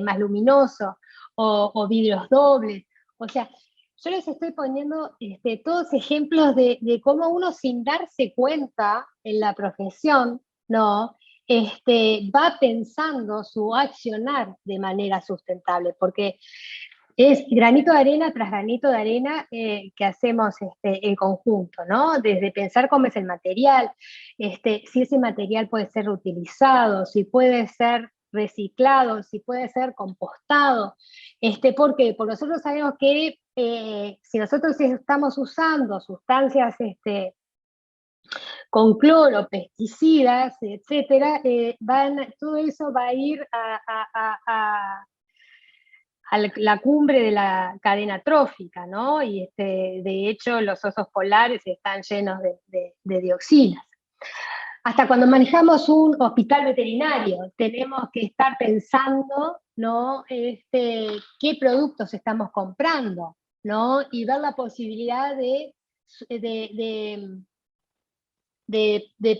más luminoso, o vidrios dobles. O sea, yo les estoy poniendo todos ejemplos de cómo uno, sin darse cuenta en la profesión, ¿no? Va pensando su accionar de manera sustentable, porque es granito de arena tras granito de arena que hacemos en conjunto, ¿no? Desde pensar cómo es el material, si ese material puede ser reutilizado, si puede ser reciclado, si puede ser compostado. ¿Por qué? Porque nosotros sabemos que si nosotros estamos usando sustancias con cloro, pesticidas, etcétera, todo eso va a ir a la cumbre de la cadena trófica, ¿no? Y de hecho los osos polares están llenos de dioxinas. Hasta cuando manejamos un hospital veterinario, tenemos que estar pensando, ¿no? Qué productos estamos comprando, ¿no? Y ver la posibilidad de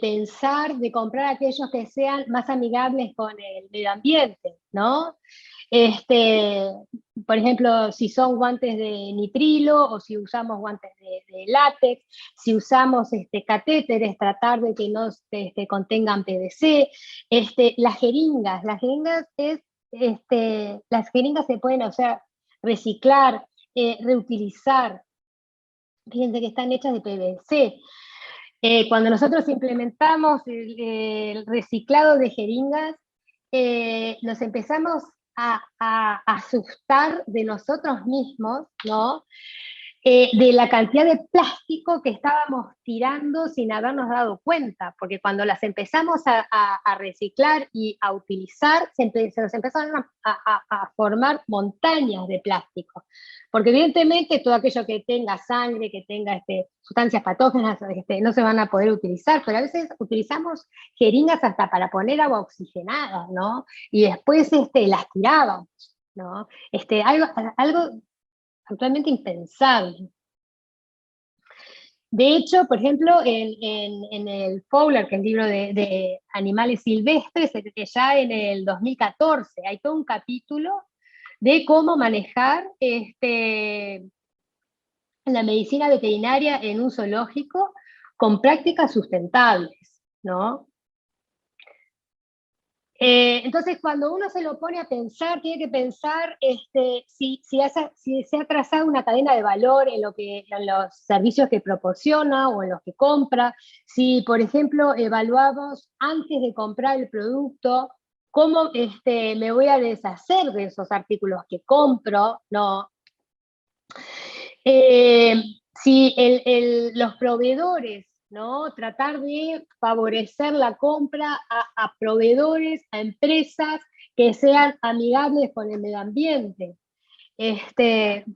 pensar, de comprar aquellos que sean más amigables con el medio ambiente, ¿no? Por ejemplo, si son guantes de nitrilo o si usamos guantes de látex, si usamos catéteres, tratar de que no contengan PVC. Las jeringas se pueden, o sea, reciclar, reutilizar. Fíjense que están hechas de PVC. Cuando nosotros implementamos el reciclado de jeringas, nos empezamos a asustar de nosotros mismos, ¿no? De la cantidad de plástico que estábamos tirando sin habernos dado cuenta, porque cuando las empezamos a reciclar y a utilizar, se nos empezaron a formar montañas de plástico, porque evidentemente todo aquello que tenga sangre, que tenga sustancias patógenas, no se van a poder utilizar, pero a veces utilizamos jeringas hasta para poner agua oxigenada, ¿no? Y después las tirábamos, ¿no? Algo actualmente impensable. De hecho, por ejemplo, en el Fowler, que es el libro de animales silvestres, que ya en el 2014 hay todo un capítulo de cómo manejar la medicina veterinaria en un zoológico con prácticas sustentables, ¿no? Entonces, cuando uno se lo pone a pensar, tiene que pensar si se ha trazado una cadena de valor en los servicios que proporciona o en los que compra. Si, por ejemplo, evaluamos antes de comprar el producto, cómo me voy a deshacer de esos artículos que compro, ¿no? Si los proveedores, ¿no? Tratar de favorecer la compra a proveedores, a empresas que sean amigables con el medio ambiente,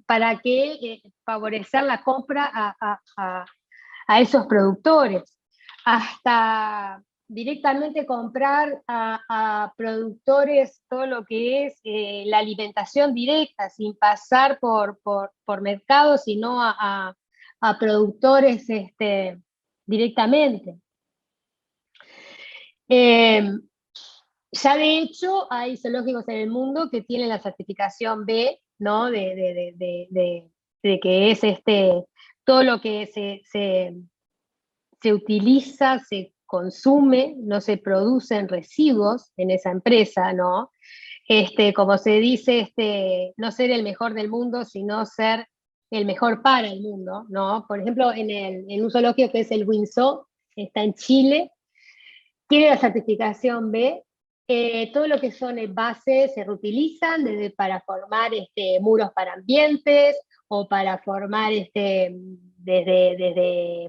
para que favorecer la compra a esos productores. Hasta directamente comprar a productores todo lo que es la alimentación directa, sin pasar por mercados, sino a productores directamente. Ya de hecho hay zoológicos en el mundo que tienen la certificación B, ¿no? de que es todo lo que se utiliza, se consume, no se producen residuos en esa empresa, ¿no? Como se dice, no ser el mejor del mundo, sino ser el mejor para el mundo, ¿no? Por ejemplo, en un zoológico que es el Windsor, está en Chile, tiene la certificación B. Todo lo que son bases se reutilizan para formar muros para ambientes o para formar desde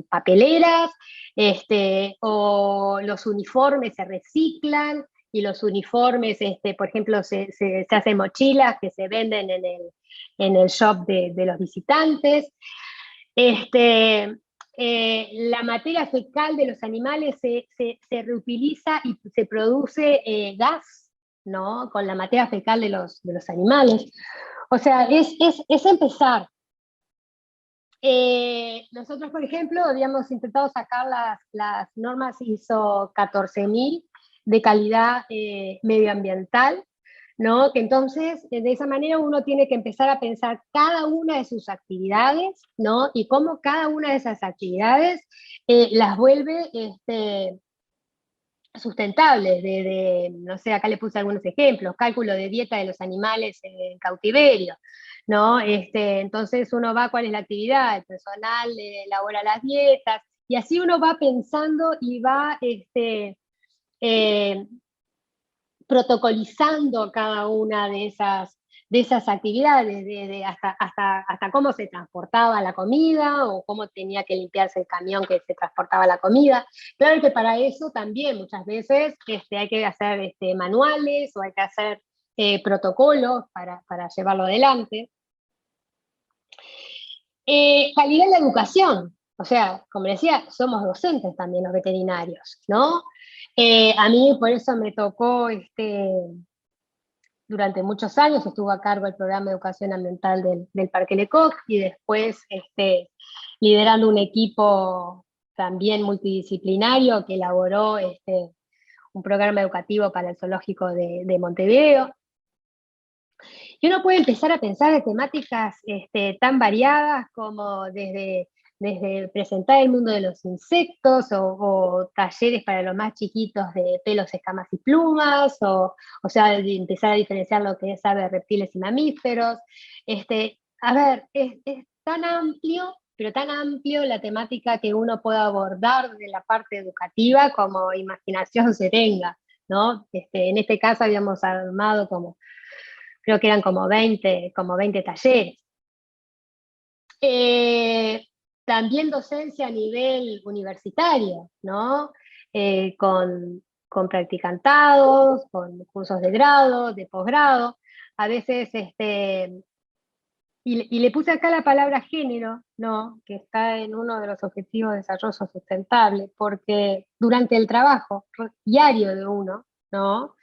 papeleras, o los uniformes se reciclan, y los uniformes, por ejemplo, se hacen mochilas que se venden en el shop de los visitantes. La materia fecal de los animales se reutiliza y se produce gas, ¿no? Con la materia fecal de los animales. O sea, es empezar. Nosotros, por ejemplo, habíamos intentado sacar las normas ISO 14000 de calidad medioambiental, ¿no? Que entonces, de esa manera uno tiene que empezar a pensar cada una de sus actividades, ¿no? Y cómo cada una de esas actividades las vuelve sustentables, no sé, acá le puse algunos ejemplos, cálculo de dieta de los animales en cautiverio, ¿no? Entonces uno va, ¿cuál es la actividad? El personal elabora las dietas, y así uno va pensando y va protocolizando cada una de esas actividades, hasta cómo se transportaba la comida o cómo tenía que limpiarse el camión que se transportaba la comida. Claro que para eso también muchas veces hay que hacer manuales o hay que hacer protocolos para llevarlo adelante. Calidad en la educación, o sea, como decía, somos docentes también los veterinarios, ¿no? A mí por eso me tocó, durante muchos años estuve a cargo del programa de educación ambiental del Parque Lecoq, y después liderando un equipo también multidisciplinario que elaboró un programa educativo para el zoológico de Montevideo. Y uno puede empezar a pensar en temáticas tan variadas como desde presentar el mundo de los insectos, o talleres para los más chiquitos de pelos, escamas y plumas, o sea, de empezar a diferenciar lo que es aves, reptiles y mamíferos. A ver, es tan amplio, pero tan amplio la temática que uno puede abordar de la parte educativa como imaginación se tenga, ¿no? En este caso habíamos armado creo que eran como 20 talleres. También docencia a nivel universitario, ¿no? Con practicantados, con cursos de grado, de posgrado. A veces, y le puse acá la palabra género, ¿no? Que está en uno de los objetivos de desarrollo sustentable, porque durante el trabajo diario de uno, ¿no?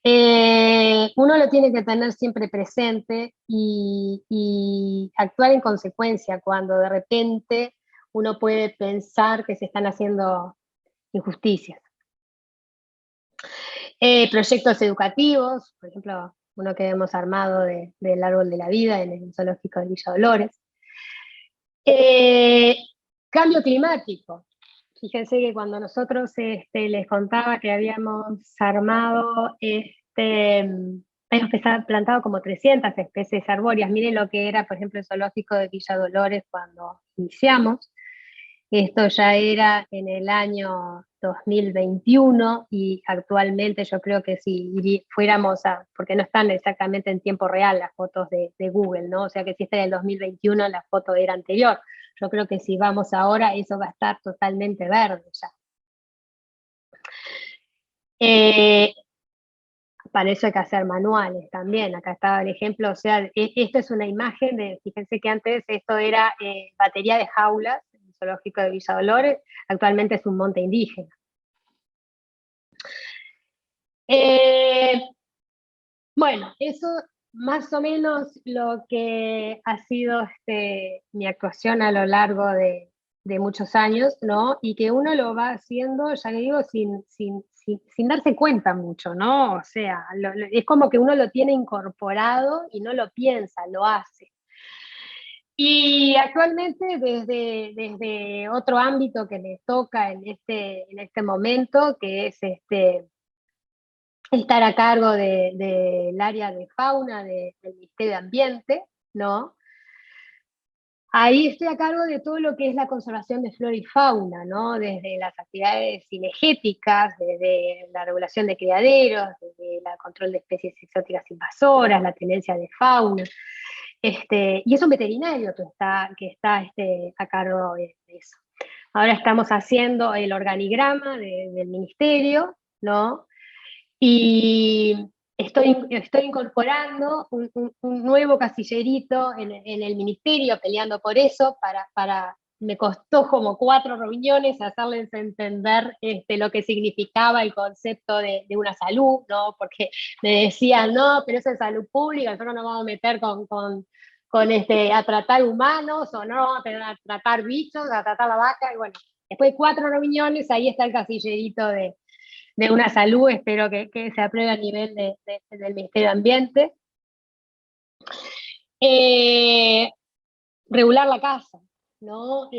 Uno lo tiene que tener siempre presente y actuar en consecuencia cuando de repente uno puede pensar que se están haciendo injusticias. Proyectos educativos, por ejemplo, uno que hemos armado del Árbol de la Vida en el zoológico de Villa Dolores. Cambio climático. Fíjense que cuando nosotros les contaba que habíamos armado, habíamos plantado como 300 especies arbóreas. Miren lo que era, por ejemplo, el zoológico de Villa Dolores cuando iniciamos. Esto ya era en el año 2021, y actualmente yo creo que si fuéramos porque no están exactamente en tiempo real las fotos de Google, ¿no? O sea que si está en el 2021, la foto era anterior. Yo creo que si vamos ahora, eso va a estar totalmente verde ya. Para eso hay que hacer manuales también. Acá estaba el ejemplo, o sea, esta es una imagen fíjense que antes esto era batería de jaulas, en el zoológico de Villa Dolores, actualmente es un monte indígena. Bueno, eso más o menos lo que ha sido mi actuación a lo largo de muchos años, ¿no? Y que uno lo va haciendo, ya le digo, sin darse cuenta mucho, ¿no? O sea, es como que uno lo tiene incorporado y no lo piensa, lo hace. Y actualmente desde otro ámbito que me toca en este momento, que es estar a cargo del área de fauna del Ministerio de Ambiente, ¿no? Ahí estoy a cargo de todo lo que es la conservación de flora y fauna, ¿no? Desde las actividades cinegéticas, desde la regulación de criaderos, desde el control de especies exóticas invasoras, la tenencia de fauna. Y es un veterinario que está a cargo de eso. Ahora estamos haciendo el organigrama del ministerio, ¿no? Y estoy incorporando un nuevo casillerito en el ministerio, peleando por eso, me costó como 4 reuniones hacerles entender lo que significaba el concepto de una salud, ¿no? Porque me decían, no, pero eso es salud pública, nosotros nos vamos a meter a tratar humanos, o no, a tratar bichos, a tratar la vaca, y bueno, después de 4 reuniones, ahí está el casillerito de una salud, espero que se apruebe a nivel del Ministerio de Ambiente. Regular la caza, ¿no?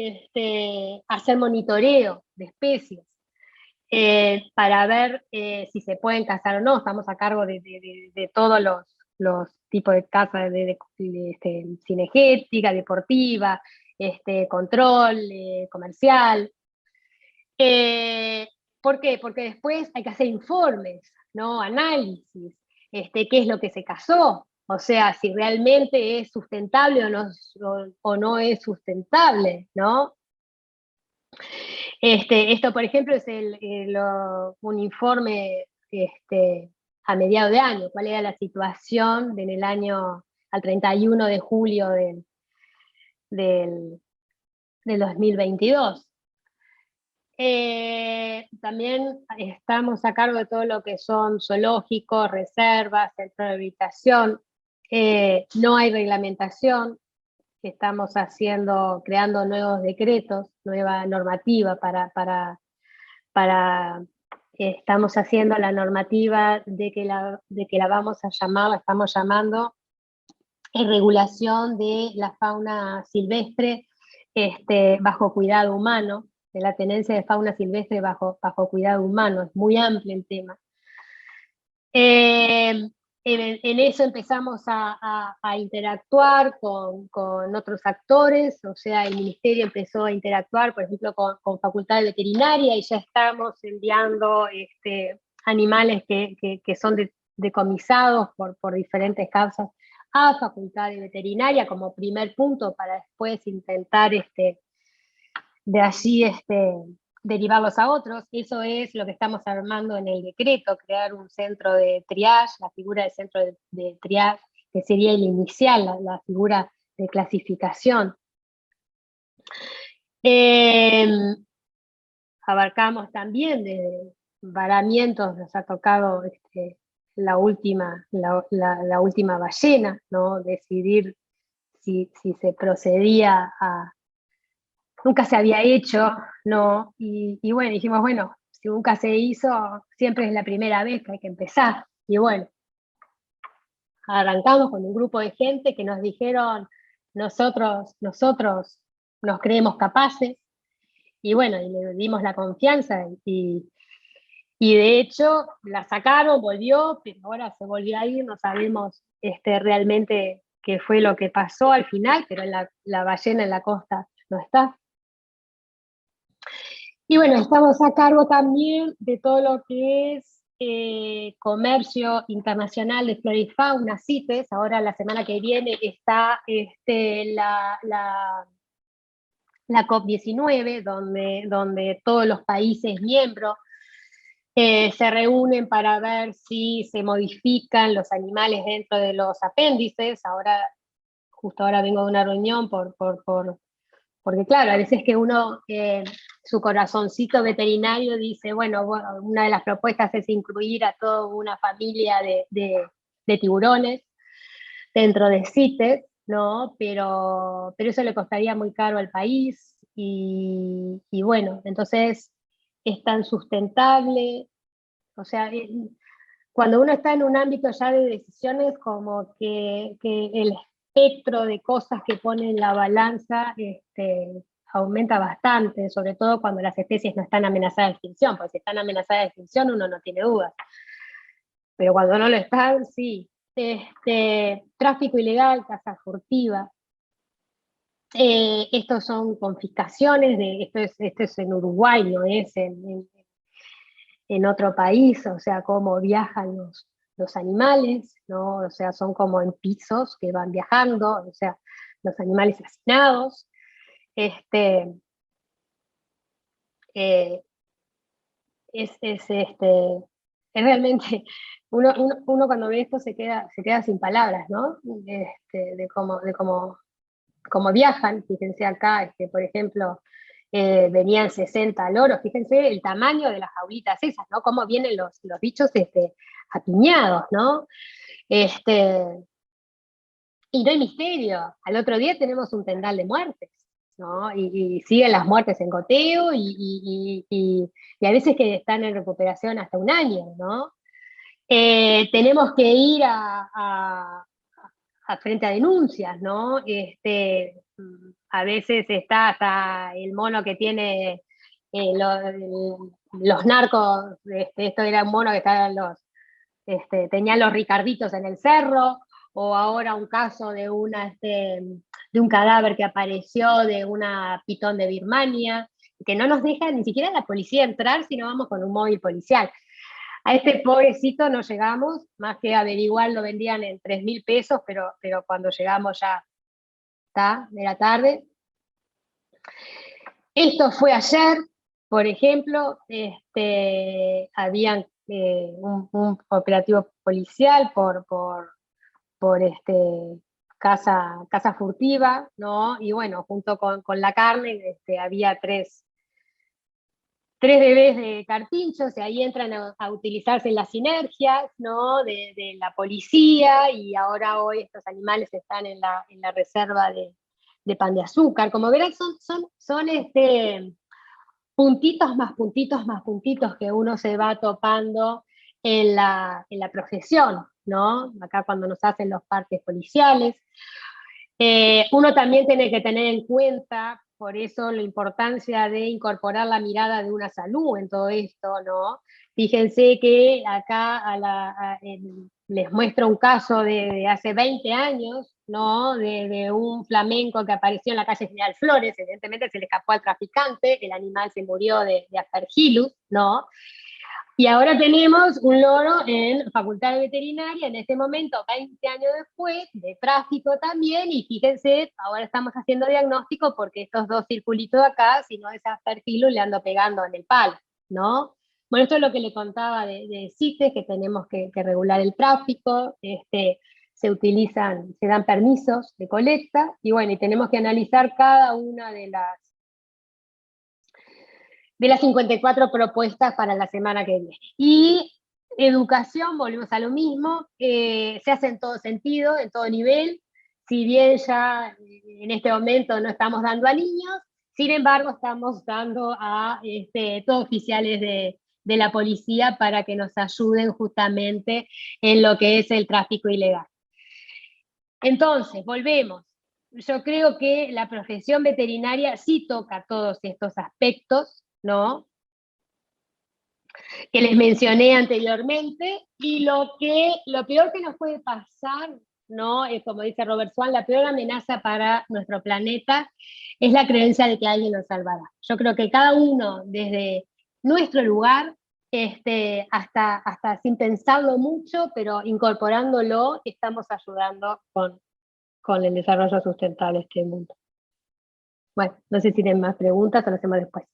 Hacer monitoreo de especies, para ver si se pueden cazar o no. Estamos a cargo de todos los tipos de caza, cinegética, deportiva, control, comercial. ¿Por qué? Porque después hay que hacer informes, ¿no? Análisis, qué es lo que se cazó, o sea, si realmente es sustentable o no es sustentable, ¿no? Esto, por ejemplo, es un informe a mediados de año, cuál era la situación en el año al 31 de julio del 2022. También estamos a cargo de todo lo que son zoológicos, reservas, centros de rehabilitación. No hay reglamentación, estamos creando nuevos decretos, nueva normativa estamos haciendo la normativa de que la vamos a llamar, la estamos llamando regulación de la fauna silvestre bajo cuidado humano, de la tenencia de fauna silvestre bajo cuidado humano. Es muy amplio el tema. En eso empezamos a interactuar con otros actores, o sea, el ministerio empezó a interactuar, por ejemplo, con Facultad de Veterinaria, y ya estamos enviando animales que son decomisados por diferentes causas a Facultad de Veterinaria como primer punto, para después intentar de allí derivarlos a otros. Eso es lo que estamos armando en el decreto, crear un centro de triage, la figura del centro de triage, que sería el inicial, la figura de clasificación. Abarcamos también de varamientos, nos ha tocado la última ballena, ¿no? Decidir si se procedía a... Nunca se había hecho, ¿no? Y bueno, dijimos, bueno, si nunca se hizo, siempre es la primera vez que hay que empezar. Y bueno, arrancamos con un grupo de gente que nos dijeron, nosotros nos creemos capaces, y bueno, y le dimos la confianza, y de hecho la sacaron, volvió, pero ahora se volvió a ir, no sabemos realmente qué fue lo que pasó al final, pero la ballena en la costa no está. Y bueno, estamos a cargo también de todo lo que es comercio internacional de flora y fauna, CITES. Ahora la semana que viene está la COP19, donde todos los países miembros se reúnen para ver si se modifican los animales dentro de los apéndices. Justo ahora vengo de una reunión porque claro, a veces que uno, su corazoncito veterinario dice, bueno, una de las propuestas es incluir a toda una familia de tiburones dentro de CITES, ¿no? Pero eso le costaría muy caro al país, y bueno, entonces es tan sustentable, o sea, cuando uno está en un ámbito ya de decisiones, como que el espectro de cosas que pone en la balanza aumenta bastante, sobre todo cuando las especies no están amenazadas de extinción, porque si están amenazadas de extinción uno no tiene dudas, pero cuando no lo están, sí. Tráfico ilegal, caza furtiva, estos son confiscaciones, esto es en Uruguay, no es en otro país, o sea, cómo viajan los animales, ¿no? O sea, son como en pisos que van viajando, o sea, los animales hacinados. es realmente, uno cuando ve esto se queda sin palabras, ¿no? De cómo viajan. Fíjense acá, por ejemplo, venían 60 loros, fíjense el tamaño de las jaulitas esas, ¿no? Cómo vienen los bichos apiñados, ¿no? Y no hay misterio. Al otro día tenemos un tendal de muertes, ¿no? Y siguen las muertes en goteo y a veces que están en recuperación hasta un año, ¿no? Tenemos que ir a frente a denuncias, ¿no? A veces está hasta el mono que tiene los narcos, esto era un mono que estaban tenían los ricarditos en el cerro, o ahora un caso de un cadáver que apareció de una pitón de Birmania, que no nos deja ni siquiera la policía entrar si no vamos con un móvil policial. A este pobrecito no llegamos, más que averiguar lo vendían en 3.000 pesos, pero cuando llegamos ya era tarde. Esto fue ayer, por ejemplo, habían un operativo policial por casa furtiva, ¿no? Y bueno, junto con la carne había tres bebés de carpinchos, y ahí entran a utilizarse las sinergias, ¿no? de la policía, y ahora hoy estos animales están en la reserva de Pan de Azúcar. Como verán, son puntitos más puntitos más puntitos que uno se va topando en la profesión, ¿no? Acá cuando nos hacen los partes policiales. Uno también tiene que tener en cuenta, por eso, la importancia de incorporar la mirada de una salud en todo esto, ¿no? Fíjense que acá les muestro un caso de hace 20 años, ¿no? De un flamenco que apareció en la calle General Flores. Evidentemente se le escapó al traficante, el animal se murió de aspergillus, ¿no? Y ahora tenemos un loro en Facultad de Veterinaria, en este momento, 20 años después, de tráfico también, y fíjense, ahora estamos haciendo diagnóstico porque estos dos circulitos de acá, si no es aspergillus, le ando pegando en el palo, ¿no? Bueno, esto es lo que le contaba de CITES, que tenemos que regular el tráfico, se dan permisos de colecta, y bueno, y tenemos que analizar cada una de las 54 propuestas para la semana que viene. Y educación, volvemos a lo mismo, se hace en todo sentido, en todo nivel, si bien ya en este momento no estamos dando a niños, sin embargo estamos dando a todos oficiales de la policía para que nos ayuden justamente en lo que es el tráfico ilegal. Entonces, volvemos. Yo creo que la profesión veterinaria sí toca todos estos aspectos, ¿no? Que les mencioné anteriormente, y lo peor que nos puede pasar, ¿no? Es, como dice Robert Swan, la peor amenaza para nuestro planeta es la creencia de que alguien nos salvará. Yo creo que cada uno, desde nuestro lugar, hasta sin pensarlo mucho, pero incorporándolo, estamos ayudando con el desarrollo sustentable de este mundo. Bueno, no sé si tienen más preguntas o lo hacemos después.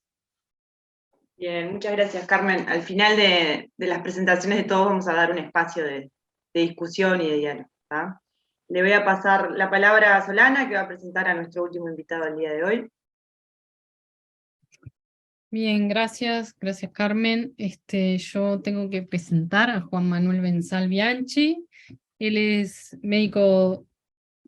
Bien, muchas gracias, Carmen. Al final de las presentaciones de todos vamos a dar un espacio de discusión y de diálogo, ¿tá? Le voy a pasar la palabra a Solana, que va a presentar a nuestro último invitado al día de hoy. Bien, gracias Carmen. Yo tengo que presentar a Juan Manuel Benzal Bianchi. Él es médico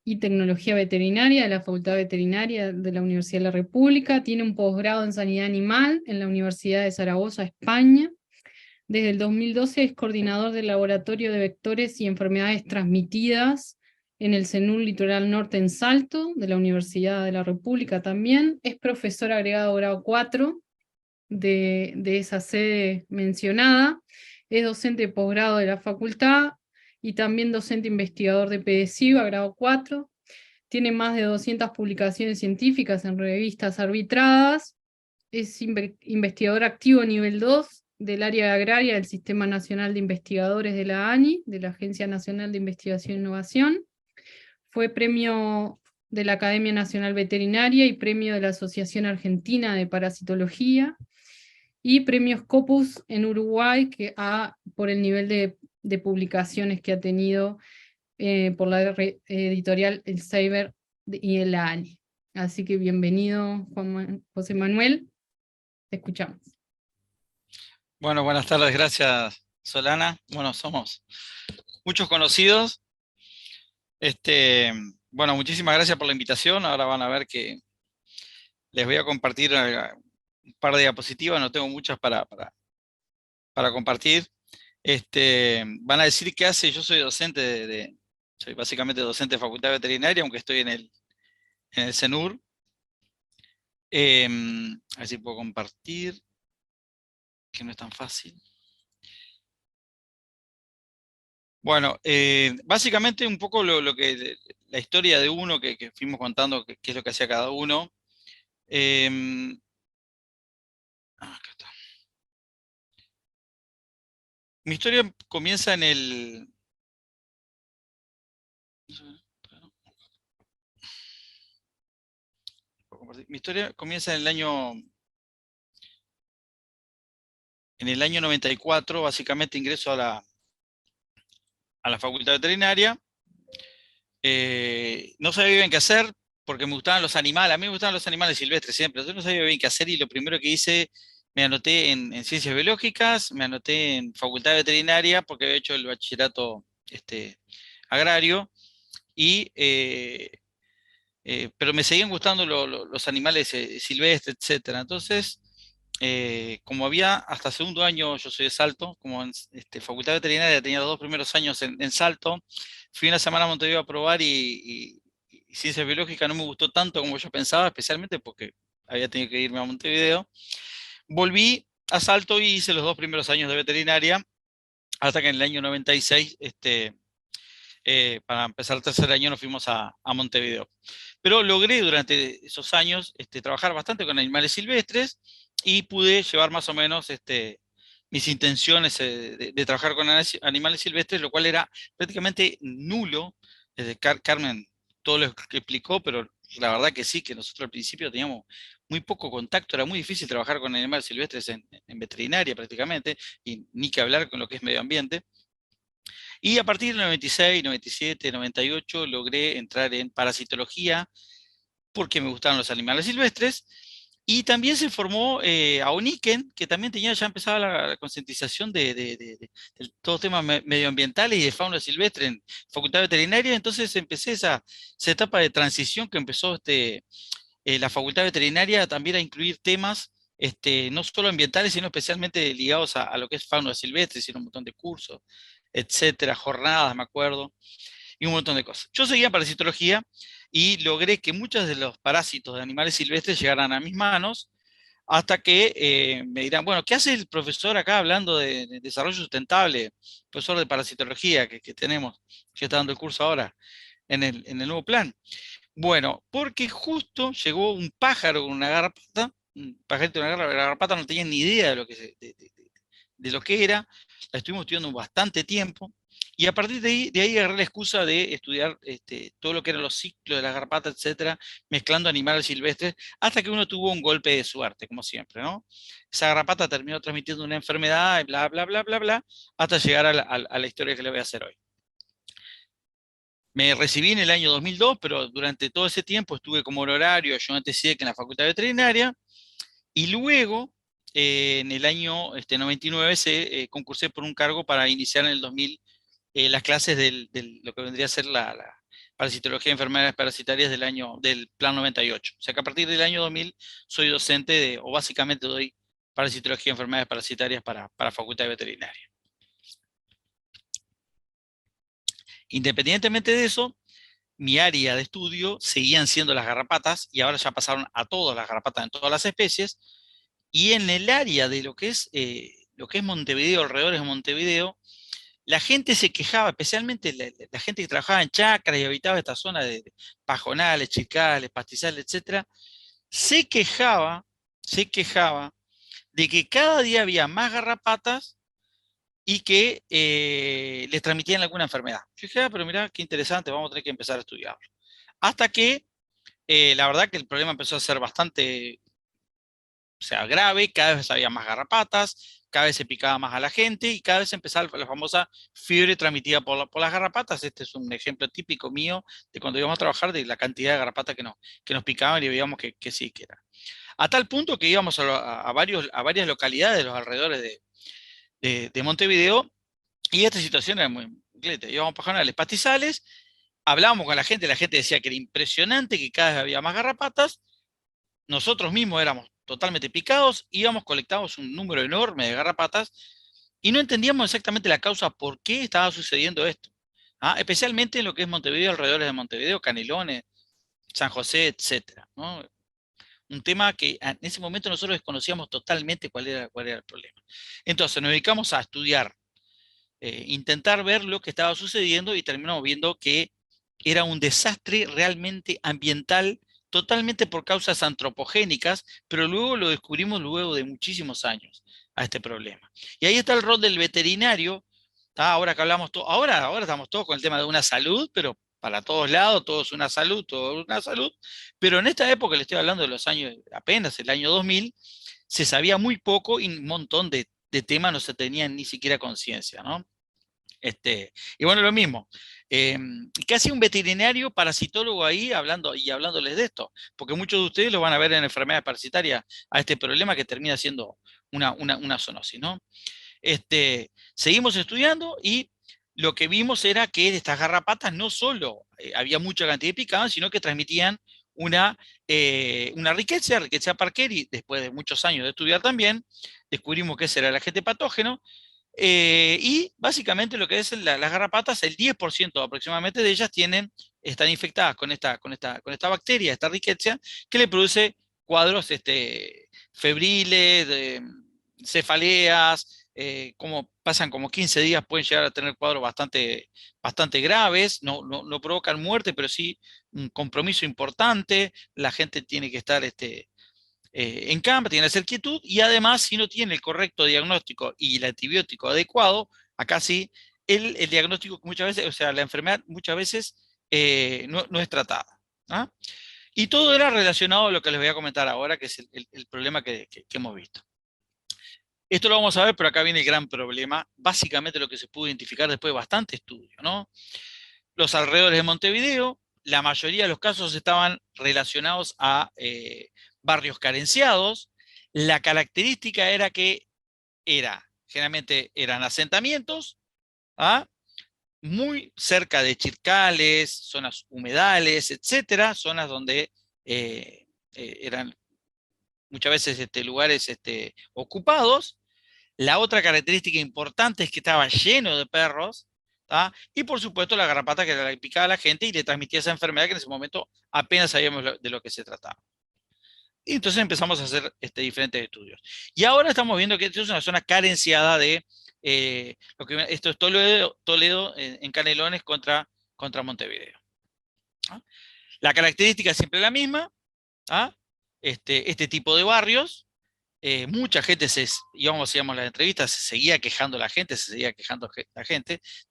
y tecnología veterinaria de la Facultad Veterinaria de la Universidad de la República. Tiene un posgrado en sanidad animal en la Universidad de Zaragoza, España. Desde el 2012 es coordinador del Laboratorio de Vectores y Enfermedades Transmitidas en el CENUR Litoral Norte en Salto, de la Universidad de la República también. Es profesor agregado grado 4 de esa sede mencionada. Es docente de posgrado de la facultad y también docente investigador de PDCIVA, grado 4. Tiene más de 200 publicaciones científicas en revistas arbitradas. Es investigador activo nivel 2 del área agraria del Sistema Nacional de Investigadores de la ANI, de la Agencia Nacional de Investigación e Innovación. Fue premio de la Academia Nacional Veterinaria y premio de la Asociación Argentina de Parasitología. y premios Scopus en Uruguay por el nivel de publicaciones que ha tenido por la editorial El Saber y el ANI. Así que bienvenido, José Manuel, te escuchamos. Bueno, buenas tardes, gracias Solana. Bueno, somos muchos conocidos. Bueno, muchísimas gracias por la invitación. Ahora van a ver que les voy a compartir un par de diapositivas, no tengo muchas para compartir. Van a decir qué hace, yo soy docente soy básicamente docente de Facultad Veterinaria, aunque estoy en el CENUR. A ver si puedo compartir, que no es tan fácil. Bueno, básicamente un poco la historia de uno que fuimos contando, qué es lo que hacía cada uno. Acá está. Mi historia comienza en el... Mi historia comienza en el año 94, básicamente ingreso a la Facultad Veterinaria. No sabía bien qué hacer, porque me gustaban los animales, a mí me gustaban los animales silvestres siempre, yo no sabía bien qué hacer y lo primero que hice, me anoté en Ciencias Biológicas, me anoté en Facultad Veterinaria, porque había hecho el bachillerato agrario, pero me seguían gustando los animales silvestres, etc. Entonces, como había hasta segundo año, yo soy de Salto, como en Facultad Veterinaria tenía los 2 primeros años en Salto, fui una semana a Montevideo a probar y Ciencias Biológicas no me gustó tanto como yo pensaba, especialmente porque había tenido que irme a Montevideo. Volví a Salto y hice los 2 primeros años de veterinaria, hasta que en el año 96, para empezar el tercer año, nos fuimos a Montevideo. Pero logré durante esos años trabajar bastante con animales silvestres y pude llevar más o menos mis intenciones de trabajar con animales silvestres, lo cual era prácticamente nulo. Carmen todo lo que explicó, pero la verdad que sí, que nosotros al principio teníamos muy poco contacto, era muy difícil trabajar con animales silvestres en veterinaria prácticamente, y ni que hablar con lo que es medio ambiente. Y a partir del 96, 97, 98 logré entrar en parasitología porque me gustaban los animales silvestres. Y también se formó AONICEN, que también ya empezaba la concientización de todo temas medioambientales y de fauna silvestre en Facultad Veterinaria. Entonces empecé esa etapa de transición que empezó la Facultad Veterinaria también a incluir temas no solo ambientales, sino especialmente ligados a lo que es fauna silvestre, sino un montón de cursos, etcétera, jornadas, me acuerdo, y un montón de cosas. Yo seguía en parasitología y logré que muchos de los parásitos de animales silvestres llegaran a mis manos, hasta que me dirán, bueno, ¿qué hace el profesor acá hablando de desarrollo sustentable? Profesor de parasitología que tenemos, que está dando el curso ahora en el nuevo plan. Bueno, porque justo llegó un pájaro con una garrapata, un pajarito con una garrapata, no tenía ni idea de lo que era, la estuvimos estudiando bastante tiempo, y a partir de ahí agarré la excusa de estudiar todo lo que eran los ciclos de las garrapatas, etcétera, mezclando animales silvestres, hasta que uno tuvo un golpe de suerte, como siempre, ¿no? Esa garrapata terminó transmitiendo una enfermedad, y bla, bla, bla, bla, bla, hasta llegar a la historia que le voy a hacer hoy. Me recibí en el año 2002, pero durante todo ese tiempo estuve como honorario ayudante SIEC en la Facultad Veterinaria, y luego, en el año 99, concursé por un cargo para iniciar en el 2000 las clases de lo que vendría a ser la parasitología de enfermedades parasitarias del Plan 98. O sea que a partir del año 2000 soy docente o básicamente doy parasitología de enfermedades parasitarias para Facultad Veterinaria. Independientemente de eso, mi área de estudio seguían siendo las garrapatas, y ahora ya pasaron a todas las garrapatas en todas las especies, y en el área de lo que es Montevideo, alrededores de Montevideo, la gente se quejaba, especialmente la gente que trabajaba en chacras y habitaba esta zona de pajonales, chicales, pastizales, etc., se quejaba de que cada día había más garrapatas y que les transmitían alguna enfermedad. Yo dije, pero mirá, qué interesante, vamos a tener que empezar a estudiarlo. Hasta que, la verdad que el problema empezó a ser bastante sea, grave, cada vez había más garrapatas, cada vez se picaba más a la gente y cada vez empezaba la famosa fiebre transmitida por las garrapatas. Este es un ejemplo típico mío de cuando íbamos a trabajar, de la cantidad de garrapatas que nos picaban y veíamos que sí que era. A tal punto que íbamos a varias localidades de los alrededores de Montevideo, y esta situación era muy completa. Íbamos a Pajonales, Pastizales, hablábamos con la gente decía que era impresionante, que cada vez había más garrapatas, nosotros mismos éramos totalmente picados, colectábamos un número enorme de garrapatas, y no entendíamos exactamente la causa por qué estaba sucediendo esto. Especialmente en lo que es Montevideo, alrededores de Montevideo, Canelones, San José, etc. ¿no? Un tema que en ese momento nosotros desconocíamos totalmente cuál era el problema. Entonces nos dedicamos a estudiar, intentar ver lo que estaba sucediendo, y terminamos viendo que era un desastre realmente ambiental, totalmente por causas antropogénicas, pero luego lo descubrimos luego de muchísimos años a este problema. Y ahí está el rol del veterinario. Ahora que hablamos, ahora estamos todos con el tema de una salud, pero para todos lados, todo es una salud, pero en esta época, le estoy hablando de los años, apenas el año 2000, se sabía muy poco y un montón de temas no se tenían ni siquiera conciencia, ¿no? Y bueno, lo mismo. ¿Qué hacía un veterinario parasitólogo ahí hablándoles de esto? Porque muchos de ustedes lo van a ver en enfermedades parasitarias a este problema que termina siendo una zoonosis, ¿no? Seguimos estudiando y lo que vimos era que estas garrapatas no solo había mucha cantidad de picaban, sino que transmitían una riqueza Parker, y después de muchos años de estudiar también, descubrimos que ese era el agente patógeno. Y básicamente lo que es las garrapatas, el 10% aproximadamente de ellas están infectadas con esta bacteria, esta riqueza, que le produce cuadros febriles, cefaleas, pasan como 15 días, pueden llegar a tener cuadros bastante graves, no provocan muerte, pero sí un compromiso importante, la gente tiene que estar en cama, tiene que hacer quietud, y además, si no tiene el correcto diagnóstico y el antibiótico adecuado, acá sí, el diagnóstico muchas veces, o sea, la enfermedad muchas veces no es tratada. Y todo era relacionado a lo que les voy a comentar ahora, que es el problema que hemos visto. Esto lo vamos a ver, pero acá viene el gran problema, básicamente lo que se pudo identificar después de bastante estudio, ¿no? Los alrededores de Montevideo, la mayoría de los casos estaban relacionados a barrios carenciados. La característica era que generalmente eran asentamientos, muy cerca de chircales, zonas humedales, etcétera, zonas donde eran muchas veces lugares ocupados. La otra característica importante es que estaba lleno de perros, y por supuesto la garrapata, que le picaba a la gente y le transmitía esa enfermedad que en ese momento apenas sabíamos de lo que se trataba. Y entonces empezamos a hacer diferentes estudios. Y ahora estamos viendo que esto es una zona carenciada de, esto es Toledo en Canelones contra Montevideo. La característica es siempre la misma, este tipo de barrios. Mucha gente, hacíamos las entrevistas, se seguía quejando la gente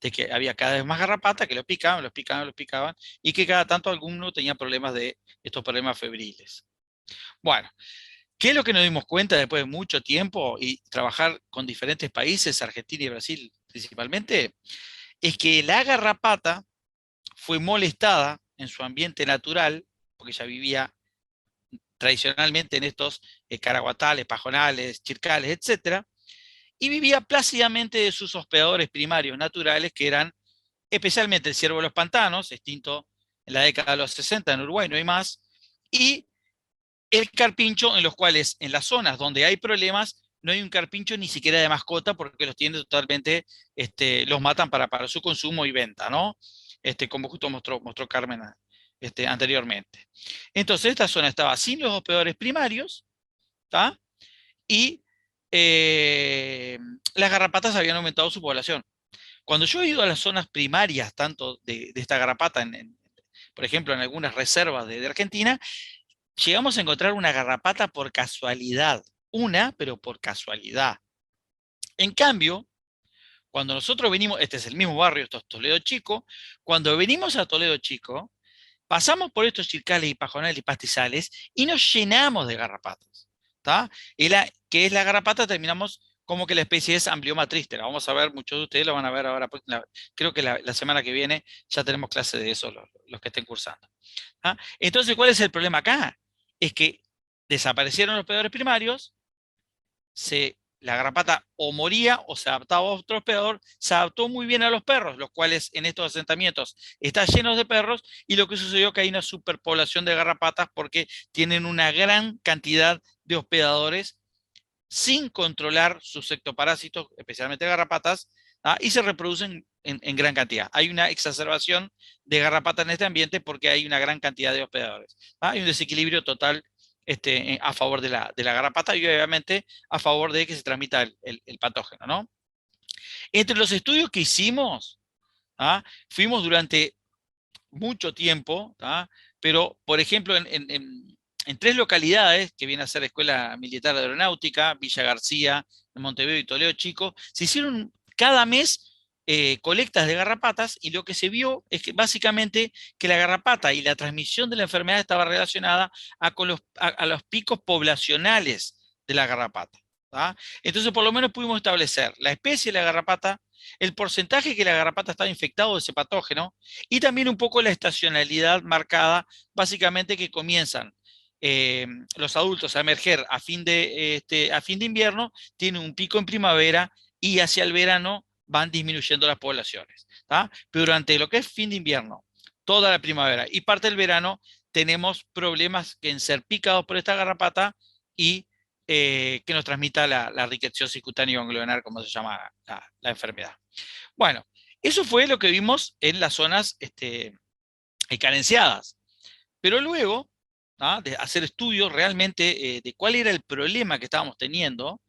de que había cada vez más garrapatas, que los picaban, y que cada tanto alguno tenía problemas estos problemas febriles. Bueno, ¿qué es lo que nos dimos cuenta después de mucho tiempo y trabajar con diferentes países, Argentina y Brasil principalmente? Es que la garrapata fue molestada en su ambiente natural, porque ya vivía tradicionalmente en estos caraguatales, pajonales, chircales, etc. Y vivía plácidamente de sus hospedadores primarios naturales, que eran especialmente el ciervo de los pantanos, extinto en la década de los 60 en Uruguay, no hay más, y el carpincho, en los cuales en las zonas donde hay problemas no hay un carpincho ni siquiera de mascota, porque los tienen totalmente, los matan para su consumo y venta, ¿no? Como justo mostró Carmen anteriormente. Entonces esta zona estaba sin los hospedadores primarios, y las garrapatas habían aumentado su población. Cuando yo he ido a las zonas primarias, tanto de esta garrapata, por ejemplo, en algunas reservas de Argentina, llegamos a encontrar una garrapata por casualidad, pero por casualidad. En cambio, cuando nosotros venimos, este es el mismo barrio, esto es Toledo Chico, cuando venimos a Toledo Chico, pasamos por estos chircales y pajonales y pastizales y nos llenamos de garrapatas. ¿tá? Que es la garrapata, terminamos como que la especie es Amblioma triste. La vamos a ver, muchos de ustedes lo van a ver ahora, creo que la semana que viene ya tenemos clase de eso, los que estén cursando. ¿Ah? Entonces, ¿cuál es el problema acá? Es que desaparecieron los hospedadores primarios, la garrapata o moría o se adaptaba a otro hospedador, se adaptó muy bien a los perros, los cuales en estos asentamientos están llenos de perros, y lo que sucedió es que hay una superpoblación de garrapatas porque tienen una gran cantidad de hospedadores sin controlar sus ectoparásitos, especialmente garrapatas, y se reproducen en gran cantidad. Hay una exacerbación de garrapatas en este ambiente porque hay una gran cantidad de hospedadores. Hay un desequilibrio total a favor de la garrapata y obviamente a favor de que se transmita el patógeno, ¿no? Entre los estudios que hicimos, fuimos durante mucho tiempo, pero por ejemplo en 3 localidades, que viene a ser Escuela Militar de Aeronáutica, Villa García, Montevideo y Toledo Chico, se hicieron cada mes colectas de garrapatas, y lo que se vio es que básicamente que la garrapata y la transmisión de la enfermedad estaba relacionada a los picos poblacionales de la garrapata. Entonces por lo menos pudimos establecer la especie de la garrapata, el porcentaje que la garrapata estaba infectado de ese patógeno, y también un poco la estacionalidad marcada, básicamente que comienzan los adultos a emerger a fin de invierno, tienen un pico en primavera y hacia el verano van disminuyendo las poblaciones. Pero durante lo que es fin de invierno, toda la primavera y parte del verano, tenemos problemas en ser picados por esta garrapata y que nos transmita la riqueciosis cutáneo ganglionar, como se llama la enfermedad. Bueno, eso fue lo que vimos en las zonas carenciadas. Pero luego, de hacer estudios realmente de cuál era el problema que estábamos teniendo,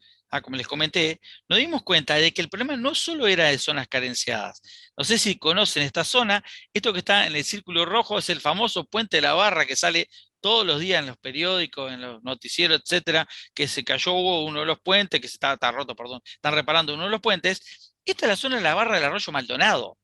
como les comenté, nos dimos cuenta de que el problema no solo era de zonas carenciadas. No sé si conocen esta zona. Esto que está en el círculo rojo es el famoso Puente de la Barra, que sale todos los días en los periódicos, en los noticieros, etcétera, que se cayó uno de los puentes, que está roto, perdón, están reparando uno de los puentes. Esta es la zona de la Barra del Arroyo Maldonado.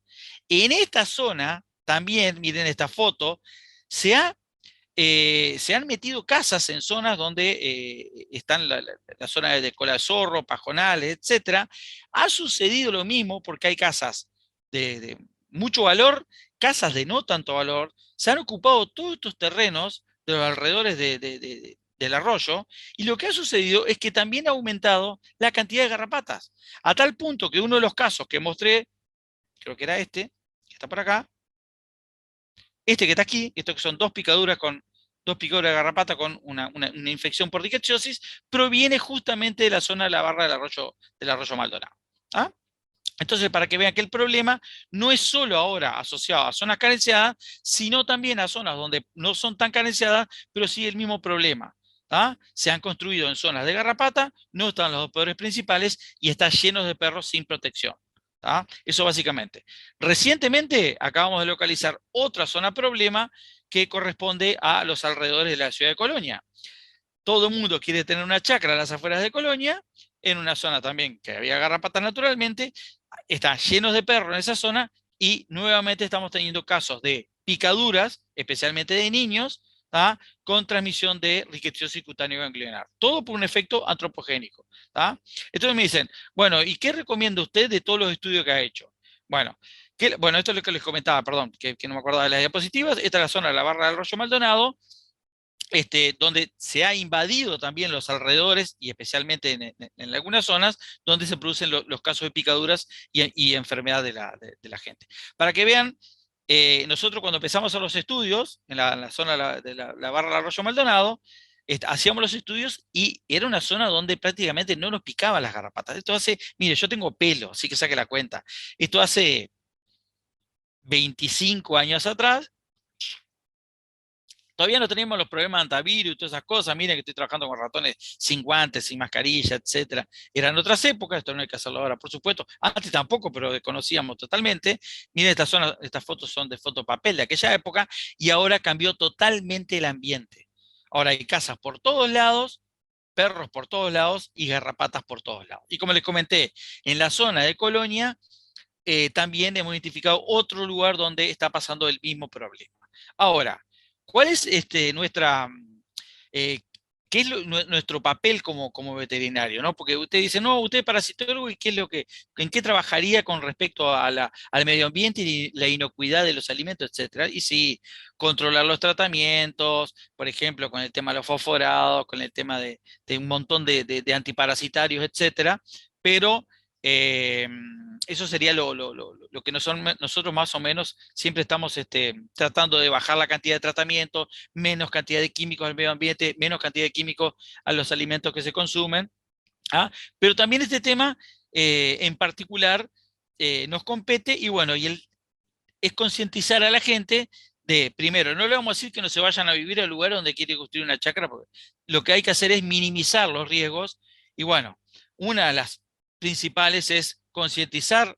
En esta zona, también, miren esta foto, se han metido casas en zonas donde están la zona de cola de zorro, pajonales, etcétera. Ha sucedido lo mismo porque hay casas de mucho valor, casas de no tanto valor. Se han ocupado todos estos terrenos de los alrededores del arroyo, y lo que ha sucedido es que también ha aumentado la cantidad de garrapatas, a tal punto que uno de los casos que mostré, creo que era que está por acá, que está aquí, esto que son 2 picaduras de garrapata con una infección por rickettsiosis, proviene justamente de la zona de la barra del arroyo Maldonado. Entonces, para que vean que el problema no es solo ahora asociado a zonas carenciadas, sino también a zonas donde no son tan carenciadas, pero sí el mismo problema. Se han construido en zonas de garrapata, no están los hospedadores principales y está lleno de perros sin protección. Eso básicamente. Recientemente acabamos de localizar otra zona problema que corresponde a los alrededores de la ciudad de Colonia. Todo el mundo quiere tener una chacra a las afueras de Colonia, en una zona también que había garrapatas naturalmente, está llenos de perros en esa zona, y nuevamente estamos teniendo casos de picaduras, especialmente de niños, con transmisión de rickettsiosis cutáneo ganglionar. Todo por un efecto antropogénico. Entonces me dicen, bueno, ¿y qué recomienda usted de todos los estudios que ha hecho? Bueno, esto es lo que les comentaba, perdón, que no me acordaba de las diapositivas. Esta es la zona de la barra del arroyo Maldonado, donde se ha invadido también los alrededores, y especialmente en algunas zonas donde se producen los casos de picaduras y enfermedad de la gente. Para que vean, nosotros cuando empezamos a hacer los estudios en la zona de la barra del arroyo Maldonado, hacíamos los estudios y era una zona donde prácticamente no nos picaban las garrapatas. Esto hace, mire, yo tengo pelo, así que saque la cuenta. Esto hace 25 años atrás. Todavía no teníamos los problemas de antivirus y todas esas cosas. Miren que estoy trabajando con ratones sin guantes, sin mascarilla, etcétera. Eran otras épocas, esto no hay que hacerlo ahora, por supuesto. Antes tampoco, pero desconocíamos totalmente. Miren, estas fotos son de fotopapel de aquella época, y ahora cambió totalmente el ambiente. Ahora hay casas por todos lados, perros por todos lados y garrapatas por todos lados. Y como les comenté, en la zona de Colonia también hemos identificado otro lugar donde está pasando el mismo problema. Ahora, ¿cuál es qué qué es nuestro papel como veterinario, ¿no? Porque usted dice, no, usted es parasitólogo, ¿y qué es en qué trabajaría con respecto al medio ambiente y la inocuidad de los alimentos, etcétera? Y sí, controlar los tratamientos, por ejemplo, con el tema de los fosforados, con el tema de un montón de antiparasitarios, etcétera, pero eso sería lo que nosotros más o menos siempre estamos tratando de bajar la cantidad de tratamientos, menos cantidad de químicos al medio ambiente, menos cantidad de químicos a los alimentos que se consumen. ¿Ah? Pero también este tema en particular nos compete y bueno, es concientizar a la gente de, primero, no le vamos a decir que no se vayan a vivir al lugar donde quiere construir una chacra, porque lo que hay que hacer es minimizar los riesgos y bueno, una de las principales es concientizar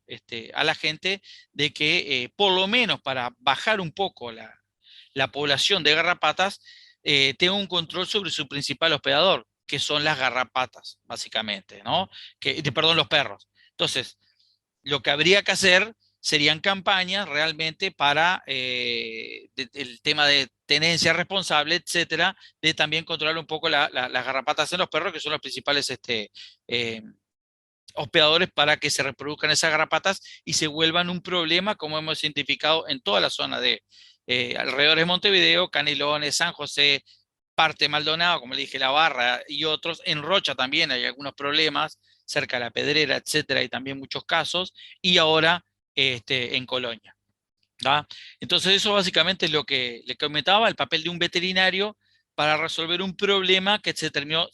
a la gente de que por lo menos para bajar un poco la población de garrapatas, tenga un control sobre su principal hospedador, que son las garrapatas, básicamente, ¿no? Perdón, los perros. Entonces, lo que habría que hacer serían campañas realmente para el tema de tenencia responsable, etcétera, de también controlar un poco las garrapatas en los perros, que son los principales hospedadores para que se reproduzcan esas garrapatas y se vuelvan un problema, como hemos identificado en toda la zona de alrededor de Montevideo, Canelones, San José, parte de Maldonado, como le dije, La Barra y otros. En Rocha también hay algunos problemas, cerca de La Pedrera, etcétera, y también muchos casos, y ahora en Colonia. ¿Da? Entonces eso básicamente es lo que le comentaba, el papel de un veterinario para resolver un problema que terminó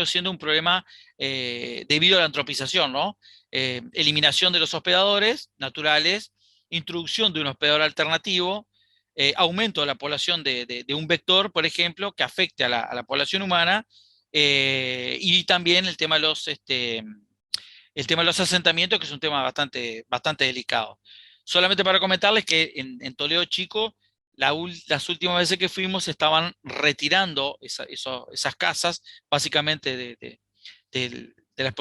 siendo un problema debido a la antropización, ¿no? Eliminación de los hospedadores naturales, introducción de un hospedador alternativo, aumento de la población de un vector, por ejemplo, que afecte a la población humana, y también el tema de los asentamientos, que es un tema bastante delicado. Solamente para comentarles que en Toledo Chico, las últimas veces que fuimos estaban retirando esas casas, básicamente de las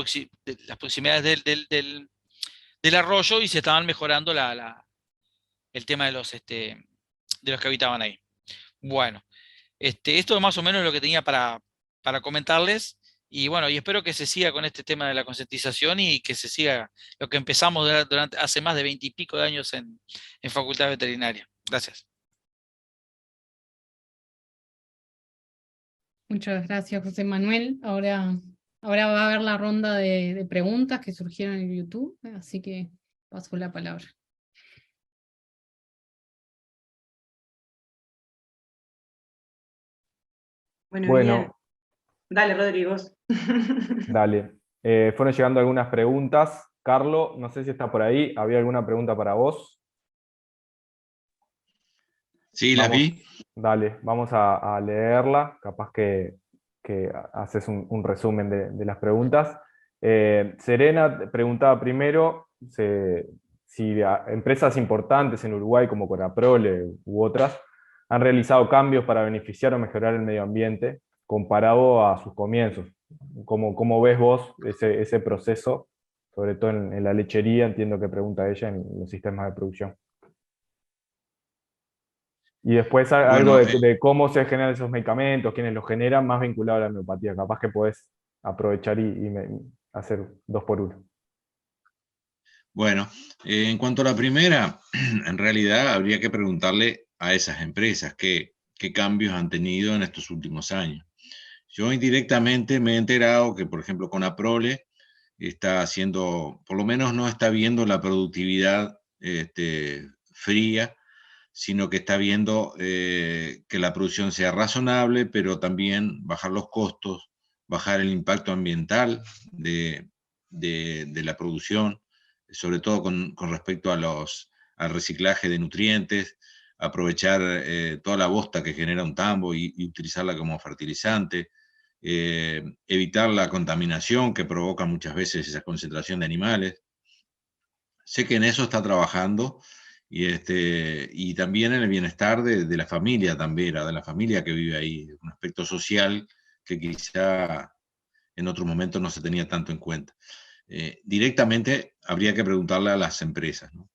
proximidades del arroyo, y se estaban mejorando el tema de los que habitaban ahí. Bueno, esto más o menos es lo que tenía para comentarles. Y bueno, y espero que se siga con este tema de la concientización y que se siga lo que empezamos hace más de 20 y pico de años en Facultad Veterinaria. Gracias. Muchas gracias, José Manuel. Ahora va a haber la ronda de preguntas que surgieron en YouTube, así que paso la palabra. Bueno, bien. Dale, Rodrigo. Dale. Fueron llegando algunas preguntas. Carlos, no sé si está por ahí. ¿Había alguna pregunta para vos? Sí, la vi. Dale, vamos a leerla. Capaz que haces un resumen de las preguntas. Serena preguntaba primero si empresas importantes en Uruguay como Conaprole u otras han realizado cambios para beneficiar o mejorar el medio ambiente comparado a sus comienzos. ¿Cómo ves vos ese proceso, sobre todo en la lechería? Entiendo que pregunta ella, en los sistemas de producción. Y después algo de cómo se generan esos medicamentos, quiénes los generan, más vinculado a la homeopatía. Capaz que podés aprovechar y hacer 2 por 1. Bueno, en cuanto a la primera, en realidad habría que preguntarle a esas empresas qué cambios han tenido en estos últimos años. Yo indirectamente me he enterado que, por ejemplo, Conaprole está haciendo, por lo menos no está viendo la productividad fría, sino que está viendo que la producción sea razonable, pero también bajar los costos, bajar el impacto ambiental de la producción, sobre todo con respecto al reciclaje de nutrientes, aprovechar toda la bosta que genera un tambo y utilizarla como fertilizante, evitar la contaminación que provoca muchas veces esa concentración de animales. Sé que en eso está trabajando, y también en el bienestar de la familia tambera, de la familia que vive ahí, un aspecto social que quizá en otro momento no se tenía tanto en cuenta. Directamente habría que preguntarle a las empresas, ¿no?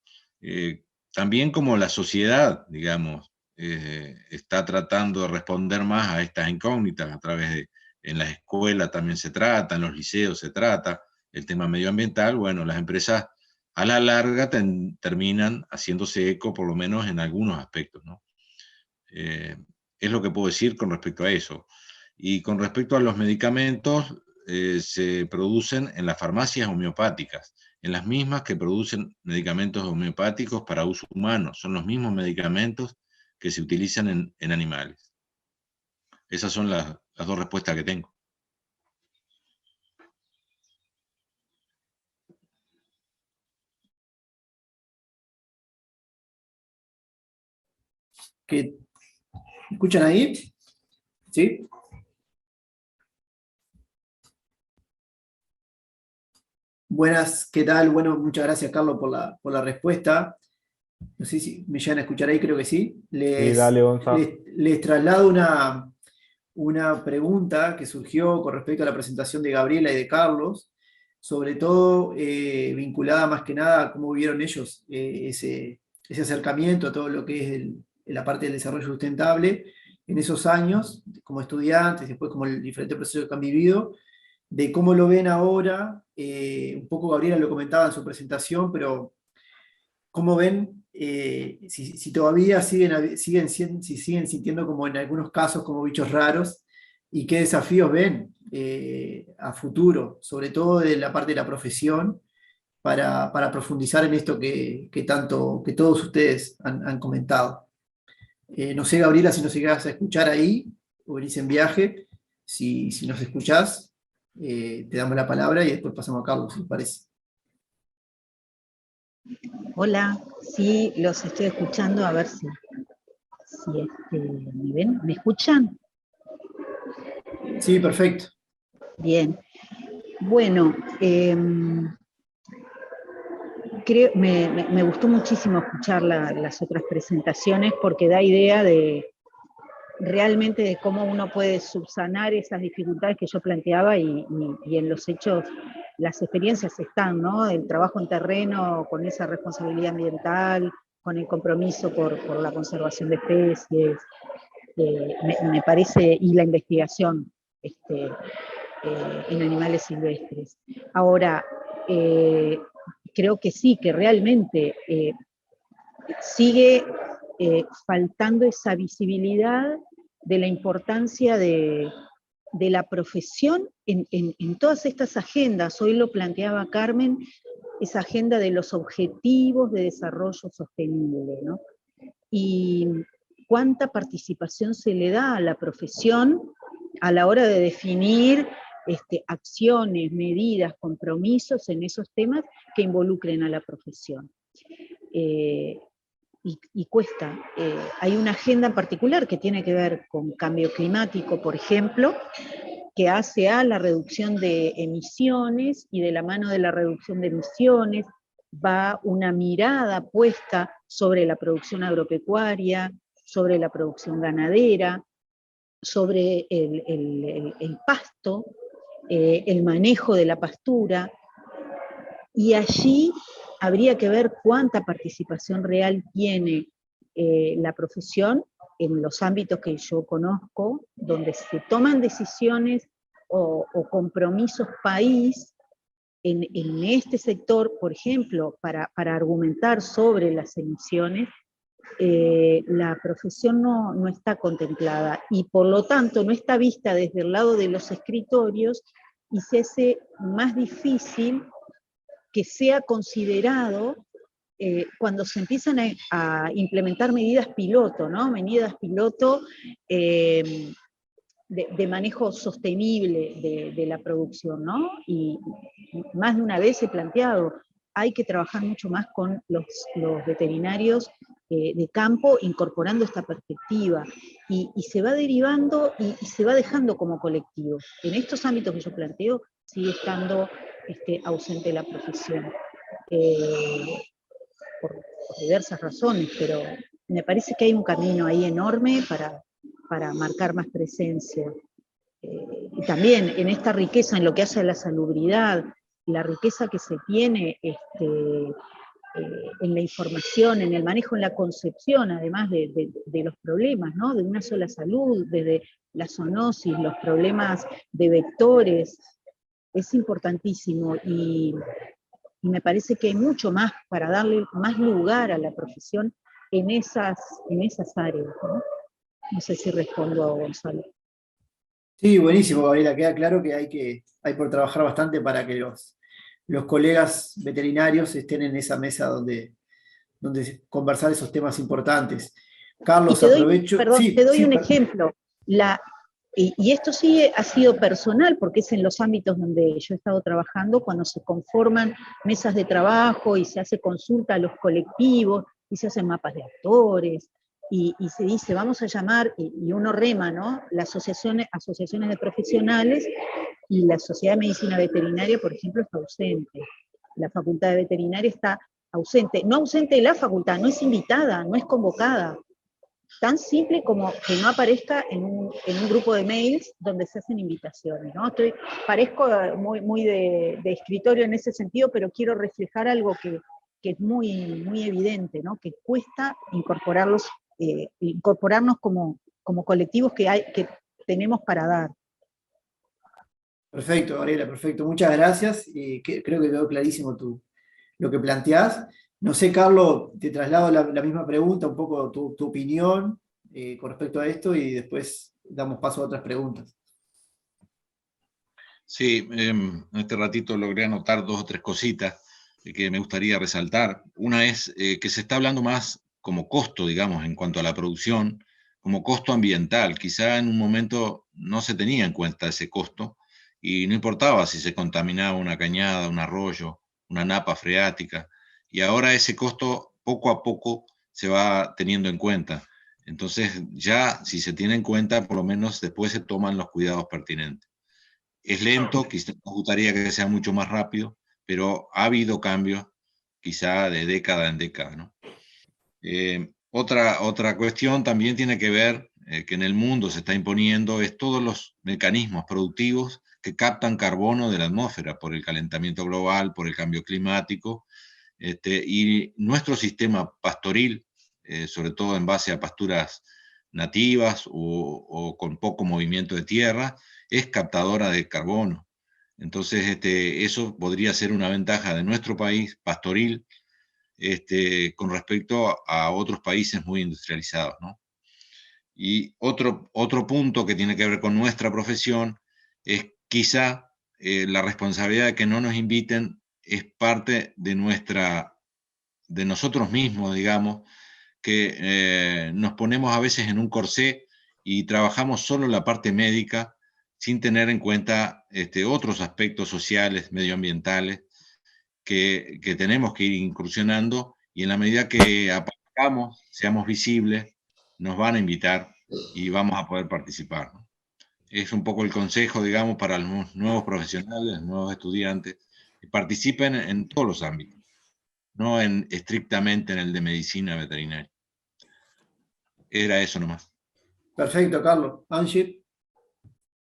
También como la sociedad, digamos, está tratando de responder más a estas incógnitas a través de en la escuela también se trata, en los liceos se trata, el tema medioambiental, bueno, las empresas a la larga terminan haciéndose eco, por lo menos en algunos aspectos, ¿no? Es lo que puedo decir con respecto a eso. Y con respecto a los medicamentos, se producen en las farmacias homeopáticas, en las mismas que producen medicamentos homeopáticos para uso humano. Son los mismos medicamentos que se utilizan en animales. Esas son las dos respuestas que tengo. ¿Me escuchan ahí? ¿Sí? Buenas, ¿qué tal? Bueno, muchas gracias, Carlos, por la respuesta. No sé si me llegan a escuchar ahí, creo que sí. Sí, dale, Gonzalo. Les traslado una pregunta que surgió con respecto a la presentación de Gabriela y de Carlos, sobre todo vinculada más que nada a cómo vieron ellos ese acercamiento a todo lo que es la parte del desarrollo sustentable en esos años, como estudiantes, después como el diferente proceso que han vivido, de cómo lo ven ahora. Un poco Gabriela lo comentaba en su presentación, pero cómo ven, si todavía siguen sintiendo como en algunos casos como bichos raros, y qué desafíos ven a futuro, sobre todo de la parte de la profesión, para profundizar en esto que todos ustedes han comentado. No sé, Gabriela, si nos llegas a escuchar ahí, o venís en viaje. Si nos escuchás, te damos la palabra y después pasamos a Carlos, si les parece. Hola, sí, los estoy escuchando, a ver si ¿me ven? ¿Me escuchan? Sí, perfecto. Bien. Bueno, me gustó muchísimo escuchar las otras presentaciones porque da idea realmente de cómo uno puede subsanar esas dificultades que yo planteaba y en los hechos las experiencias están, ¿no? El trabajo en terreno con esa responsabilidad ambiental, con el compromiso por la conservación de especies, me parece, y la investigación en animales silvestres. Ahora, creo que sí, que realmente sigue faltando esa visibilidad de la importancia de la profesión en todas estas agendas. Hoy lo planteaba Carmen, esa agenda de los objetivos de desarrollo sostenible, ¿no? Y cuánta participación se le da a la profesión a la hora de definir acciones, medidas, compromisos en esos temas que involucren a la profesión. Y cuesta. Hay una agenda en particular que tiene que ver con cambio climático, por ejemplo, que hace a la reducción de emisiones, y de la mano de la reducción de emisiones va una mirada puesta sobre la producción agropecuaria, sobre la producción ganadera, sobre el pasto, el manejo de la pastura, y allí habría que ver cuánta participación real tiene la profesión en los ámbitos que yo conozco, donde se toman decisiones o compromisos país en este sector, por ejemplo, para argumentar sobre las emisiones. La profesión no está contemplada y por lo tanto no está vista desde el lado de los escritorios, y se hace más difícil que sea considerado cuando se empiezan a implementar medidas piloto, ¿no? Medidas piloto de manejo sostenible de la producción, ¿no? Y más de una vez he planteado, hay que trabajar mucho más con los veterinarios de campo, incorporando esta perspectiva, y se va derivando y se va dejando como colectivo. En estos ámbitos que yo planteo, sigue estando ausente la profesión, por diversas razones, pero me parece que hay un camino ahí enorme para marcar más presencia. Y también en esta riqueza, en lo que hace a la salubridad, la riqueza que se tiene en la información, en el manejo, en la concepción, además de los problemas, ¿no? De una sola salud, desde la zoonosis, los problemas de vectores, es importantísimo, y me parece que hay mucho más para darle más lugar a la profesión en esas áreas, ¿no? No sé si respondo a Gonzalo. Sí, buenísimo, Gabriela. Queda claro que hay por trabajar bastante para que los colegas veterinarios estén en esa mesa donde conversar esos temas importantes. Carlos, aprovecho. Te doy un ejemplo. Y esto sí ha sido personal, porque es en los ámbitos donde yo he estado trabajando, cuando se conforman mesas de trabajo y se hace consulta a los colectivos, y se hacen mapas de actores, y se dice, vamos a llamar, y uno rema, ¿no? Las asociaciones de profesionales, y la Sociedad de Medicina Veterinaria, por ejemplo, está ausente. La Facultad de Veterinaria está ausente. No ausente de la facultad, no es invitada, no es convocada. Tan simple como que no aparezca en un grupo de mails donde se hacen invitaciones, ¿no? Parezco muy de escritorio en ese sentido, pero quiero reflejar algo que es muy evidente, ¿no? Que cuesta incorporarnos como colectivos que tenemos para dar. Perfecto, Gabriela, perfecto. Muchas gracias. Creo que quedó clarísimo lo que planteás. No sé, Carlos, te traslado la misma pregunta, un poco tu opinión con respecto a esto, y después damos paso a otras preguntas. Sí, en este ratito logré anotar 2 o 3 cositas que me gustaría resaltar. Una es que se está hablando más como costo, digamos, en cuanto a la producción, como costo ambiental. Quizá en un momento no se tenía en cuenta ese costo y no importaba si se contaminaba una cañada, un arroyo, una napa freática, y ahora ese costo poco a poco se va teniendo en cuenta. Entonces ya si se tiene en cuenta, por lo menos después se toman los cuidados pertinentes. Es lento, quizá nos gustaría que sea mucho más rápido, pero ha habido cambios quizá de década en década, ¿no? Otra cuestión también tiene que ver que en el mundo se está imponiendo es todos los mecanismos productivos que captan carbono de la atmósfera por el calentamiento global, por el cambio climático, y nuestro sistema pastoril, sobre todo en base a pasturas nativas o con poco movimiento de tierra, es captadora de carbono. Entonces, eso podría ser una ventaja de nuestro país pastoril con respecto a otros países muy industrializados, ¿no? Y otro punto que tiene que ver con nuestra profesión es quizá la responsabilidad de que no nos inviten es parte de nosotros mismos, digamos, que nos ponemos a veces en un corsé y trabajamos solo la parte médica sin tener en cuenta otros aspectos sociales, medioambientales, que tenemos que ir incursionando, y en la medida que aparezcamos, seamos visibles, nos van a invitar y vamos a poder participar, ¿no? Es un poco el consejo, digamos, para los nuevos profesionales, nuevos estudiantes, que participen en todos los ámbitos, no estrictamente en el de medicina veterinaria. Era eso nomás. Perfecto, Carlos. Angie.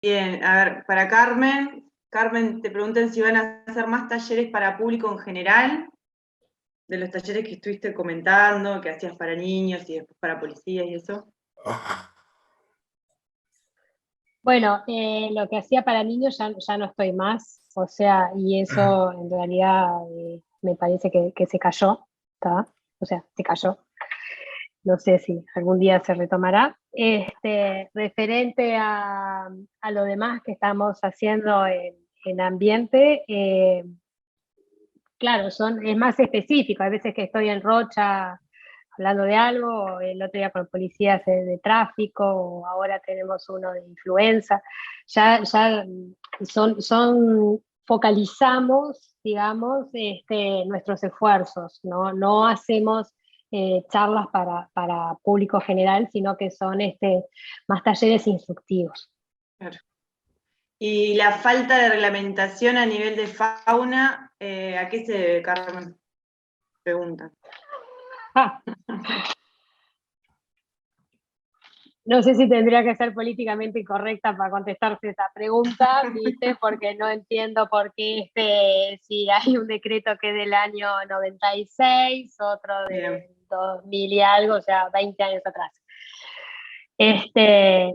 Bien, a ver, para Carmen. Carmen, te preguntan si van a hacer más talleres para público en general, de los talleres que estuviste comentando, que hacías para niños y después para policías y eso. Bueno, lo que hacía para niños ya no estoy más, o sea, y eso en realidad me parece que se cayó, ¿tá? O sea, se cayó. No sé si algún día se retomará. Referente a lo demás que estamos haciendo en ambiente, claro, es más específico. A veces que estoy en Rocha hablando de algo, el otro día con policías de tráfico, o ahora tenemos uno de influenza. Ya focalizamos, digamos, nuestros esfuerzos, no hacemos charlas para público general, sino que son más talleres instructivos. Claro. Y la falta de reglamentación a nivel de fauna, ¿a qué se debe, Carmen? Pregunta. No sé si tendría que ser políticamente incorrecta para contestarse esa pregunta, ¿viste? Porque no entiendo por qué si hay un decreto que es del año 96, otro Bien. del 2000 y algo, o sea, 20 años atrás.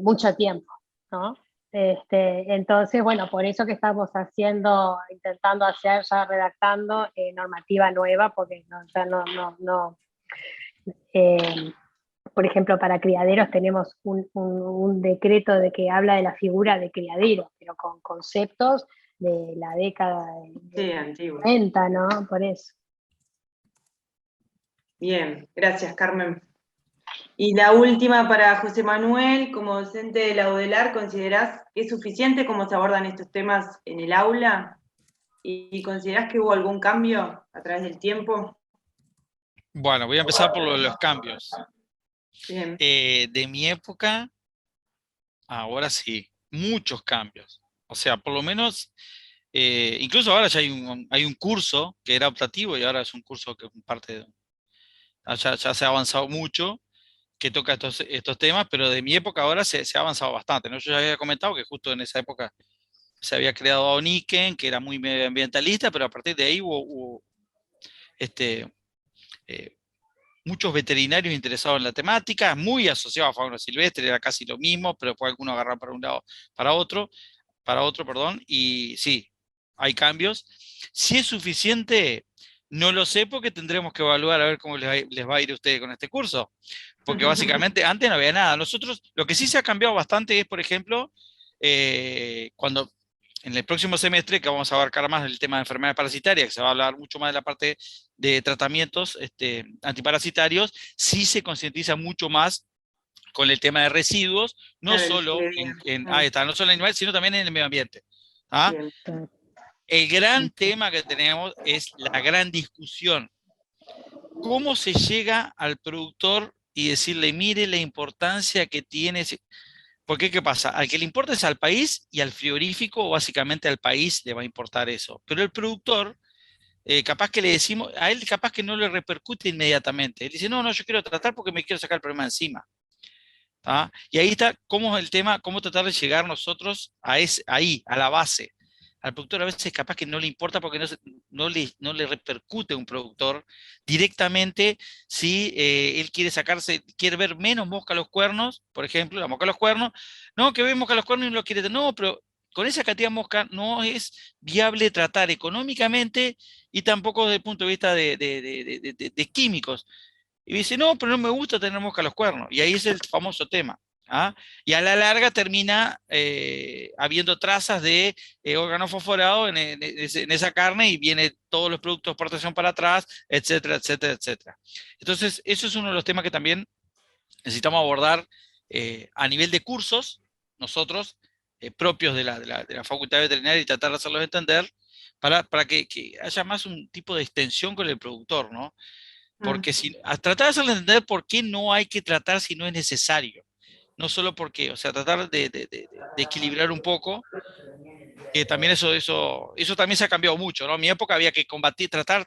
Mucho tiempo, ¿no? Entonces, bueno, por eso que estamos intentando hacer, ya redactando normativa nueva, porque por ejemplo, para criaderos tenemos un decreto de que habla de la figura de criadero, pero con conceptos de la década Sí, de antiguo. 90, ¿no? Por eso. Bien, gracias, Carmen. Y la última para José Manuel, como docente de la UDELAR, ¿considerás que es suficiente cómo se abordan estos temas en el aula? ¿Y considerás que hubo algún cambio a través del tiempo? Bueno, voy a empezar por los cambios. Bien. De mi época, ahora sí, muchos cambios. O sea, por lo menos, incluso ahora ya hay un curso que era optativo y ahora es un curso que es parte de... Ya se ha avanzado mucho, que toca estos temas, pero de mi época ahora se ha avanzado bastante, ¿no? Yo ya había comentado que justo en esa época se había creado ONICEN, que era muy medioambientalista, pero a partir de ahí hubo eh, muchos veterinarios interesados en la temática, muy asociados a fauna silvestre, era casi lo mismo, pero después algunos agarraron para un lado, para otro, perdón, y sí, hay cambios. Si es suficiente, no lo sé porque tendremos que evaluar a ver cómo les va a ir a ustedes con este curso. Porque básicamente antes no había nada. Nosotros, lo que sí se ha cambiado bastante es, por ejemplo, cuando en el próximo semestre, que vamos a abarcar más el tema de enfermedades parasitarias, que se va a hablar mucho más de la parte de tratamientos antiparasitarios, sí se concientiza mucho más con el tema de residuos, no Claro, solo ahí está, no solo en animales, sino también en el medio ambiente. ¿Ah? Bien. El gran tema que tenemos es la gran discusión. ¿Cómo se llega al productor y decirle, mire la importancia que tiene? Porque, ¿qué pasa? Al que le importa es al país y al frigorífico, o básicamente al país le va a importar eso. Pero el productor, capaz que le decimos, a él capaz que no le repercute inmediatamente. Él dice, no, yo quiero tratar porque me quiero sacar el problema encima. ¿Ah? Y ahí está cómo es el tema, cómo tratar de llegar nosotros ahí, a la base. Al productor a veces capaz que no le importa porque no le repercute a un productor directamente si él quiere ver menos mosca a los cuernos, por ejemplo, la mosca a los cuernos, no, que ve mosca a los cuernos y no lo quiere, no, pero con esa cantidad de mosca no es viable tratar económicamente y tampoco desde el punto de vista de químicos. Y dice, no, pero no me gusta tener mosca a los cuernos. Y ahí es el famoso tema. ¿Ah? Y a la larga termina habiendo trazas de órgano fosforado en esa carne y viene todos los productos de exportación para atrás, etcétera, etcétera, etcétera. Entonces, eso es uno de los temas que también necesitamos abordar a nivel de cursos, nosotros, propios de la Facultad Veterinaria, y tratar de hacerlos entender para que haya más un tipo de extensión con el productor, ¿no? Porque tratar de hacerle entender por qué no hay que tratar si no es necesario. No solo porque, o sea, tratar de equilibrar un poco, que también eso también se ha cambiado mucho, ¿no? En mi época había que combatir, tratar,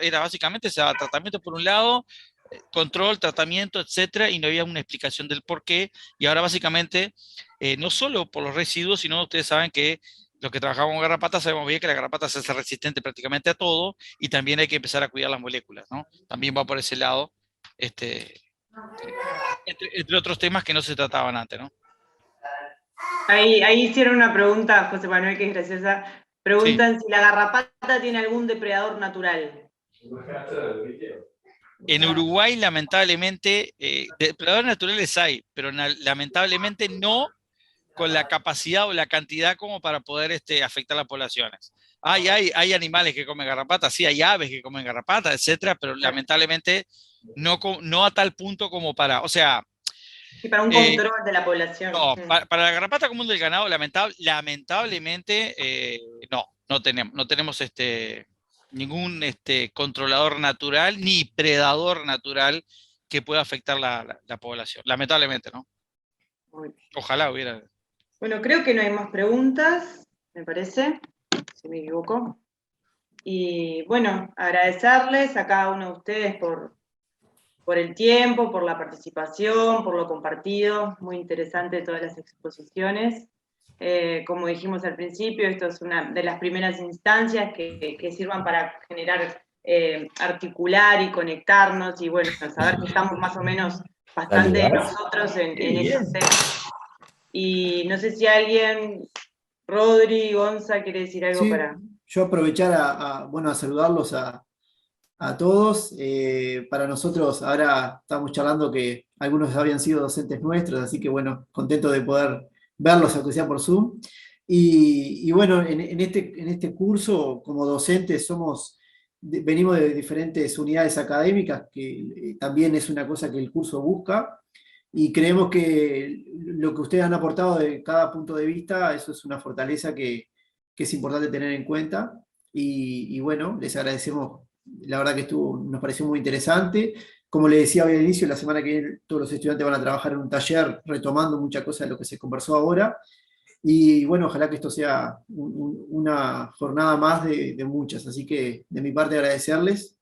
era básicamente, se daba tratamiento por un lado, control, tratamiento, etcétera, y no había una explicación del por qué, y ahora básicamente, no solo por los residuos, sino ustedes saben que los que trabajamos con garrapatas sabemos bien que la garrapata se hace resistente prácticamente a todo, y también hay que empezar a cuidar las moléculas, ¿no? También va por ese lado, entre otros temas que no se trataban antes, ¿no? Ahí hicieron una pregunta, José Manuel, que es graciosa. Preguntan si la garrapata tiene algún depredador natural. En Uruguay, lamentablemente, depredadores naturales hay, pero lamentablemente no con la capacidad o la cantidad como para poder afectar las poblaciones. Hay animales que comen garrapatas, sí, hay aves que comen garrapatas, etcétera, pero lamentablemente no a tal punto como para, o sea... Y para un control de la población. No, para la garrapata común del ganado, lamentablemente, no tenemos ningún controlador natural ni predador natural que pueda afectar la población. Lamentablemente, ¿no? Ojalá hubiera. Bueno, creo que no hay más preguntas, me parece, si me equivoco. Y bueno, agradecerles a cada uno de ustedes por por el tiempo, por la participación, por lo compartido. Muy interesante todas las exposiciones. Como dijimos al principio, esto es una de las primeras instancias que sirvan para generar, articular y conectarnos, y bueno, saber que estamos más o menos bastante nosotros en esos temas. Y no sé si alguien, Rodri, Gonza, quiere decir algo Sí, para... yo aprovechar a saludarlos a todos. Para nosotros, ahora estamos charlando que algunos habían sido docentes nuestros, así que bueno, contento de poder verlos, aunque sea por Zoom. Y bueno, en este curso, como docentes, venimos de diferentes unidades académicas, que también es una cosa que el curso busca, y creemos que lo que ustedes han aportado de cada punto de vista, eso es una fortaleza que es importante tener en cuenta. Y bueno, les agradecemos, la verdad que nos pareció muy interesante. Como les decía hoy al inicio, la semana que viene todos los estudiantes van a trabajar en un taller retomando muchas cosas de lo que se conversó ahora. Y bueno, ojalá que esto sea una jornada más de muchas. Así que de mi parte agradecerles.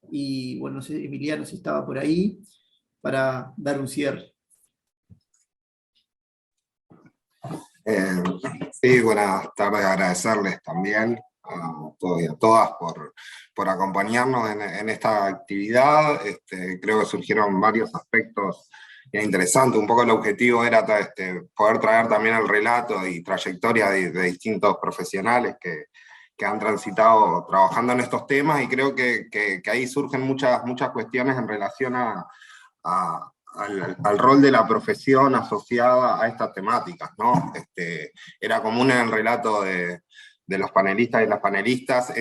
Y bueno, no sé, Emiliano si estaba por ahí para dar un cierre. Sí, buenas tardes, agradecerles también a todos y a todas por acompañarnos en esta actividad. Creo que surgieron varios aspectos interesantes. Un poco el objetivo era poder traer también el relato y trayectoria de distintos profesionales que han transitado trabajando en estos temas, y creo que ahí surgen muchas cuestiones en relación al rol de la profesión asociada a estas temáticas, ¿no? Era común en el relato de los panelistas y las panelistas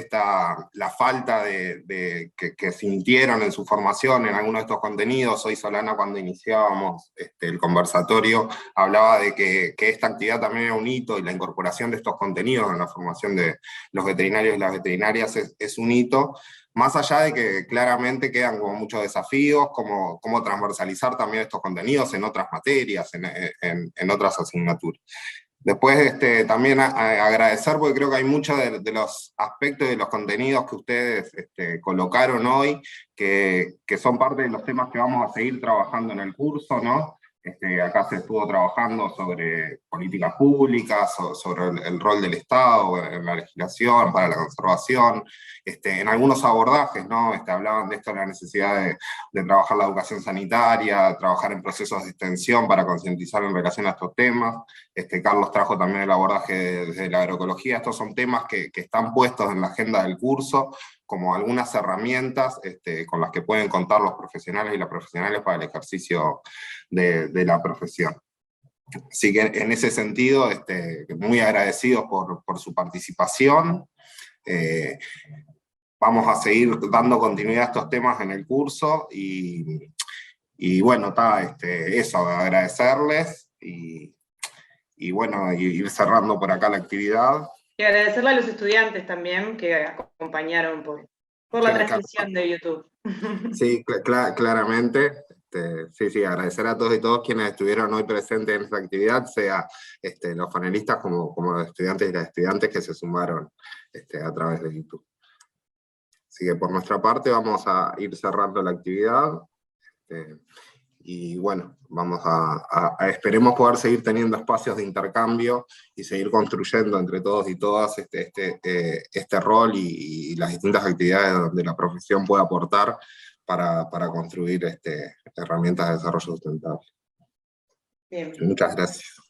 la falta que sintieron en su formación en algunos de estos contenidos. Hoy Solana, cuando iniciábamos el conversatorio, hablaba de que esta actividad también era un hito, y la incorporación de estos contenidos en la formación de los veterinarios y las veterinarias es un hito, más allá de que claramente quedan como muchos desafíos, como transversalizar también estos contenidos en otras materias, en otras asignaturas. Después también agradecer, porque creo que hay muchos de los aspectos de los contenidos que ustedes colocaron hoy, que son parte de los temas que vamos a seguir trabajando en el curso, ¿no? Acá se estuvo trabajando sobre políticas públicas, sobre el rol del Estado en la legislación, para la conservación, en algunos abordajes, ¿no? Hablaban de esto, la necesidad de trabajar la educación sanitaria, trabajar en procesos de extensión para concientizar en relación a estos temas. Carlos trajo también el abordaje desde la agroecología. Estos son temas que están puestos en la agenda del curso, como algunas herramientas con las que pueden contar los profesionales y las profesionales para el ejercicio de la profesión. Así que en ese sentido, muy agradecidos por su participación. Vamos a seguir dando continuidad a estos temas en el curso, y bueno, eso, agradecerles, y bueno, ir cerrando por acá la actividad. Y agradecerle a los estudiantes también que acompañaron por la transmisión de YouTube. Sí, claramente. Sí, agradecer a todos y todos quienes estuvieron hoy presentes en esta actividad, sea los panelistas como los estudiantes y las estudiantes que se sumaron a través de YouTube. Así que por nuestra parte vamos a ir cerrando la actividad. Y bueno, esperemos poder seguir teniendo espacios de intercambio y seguir construyendo entre todos y todas este rol y las distintas actividades donde la profesión puede aportar para construir herramientas de desarrollo sustentable. Bien. Muchas gracias.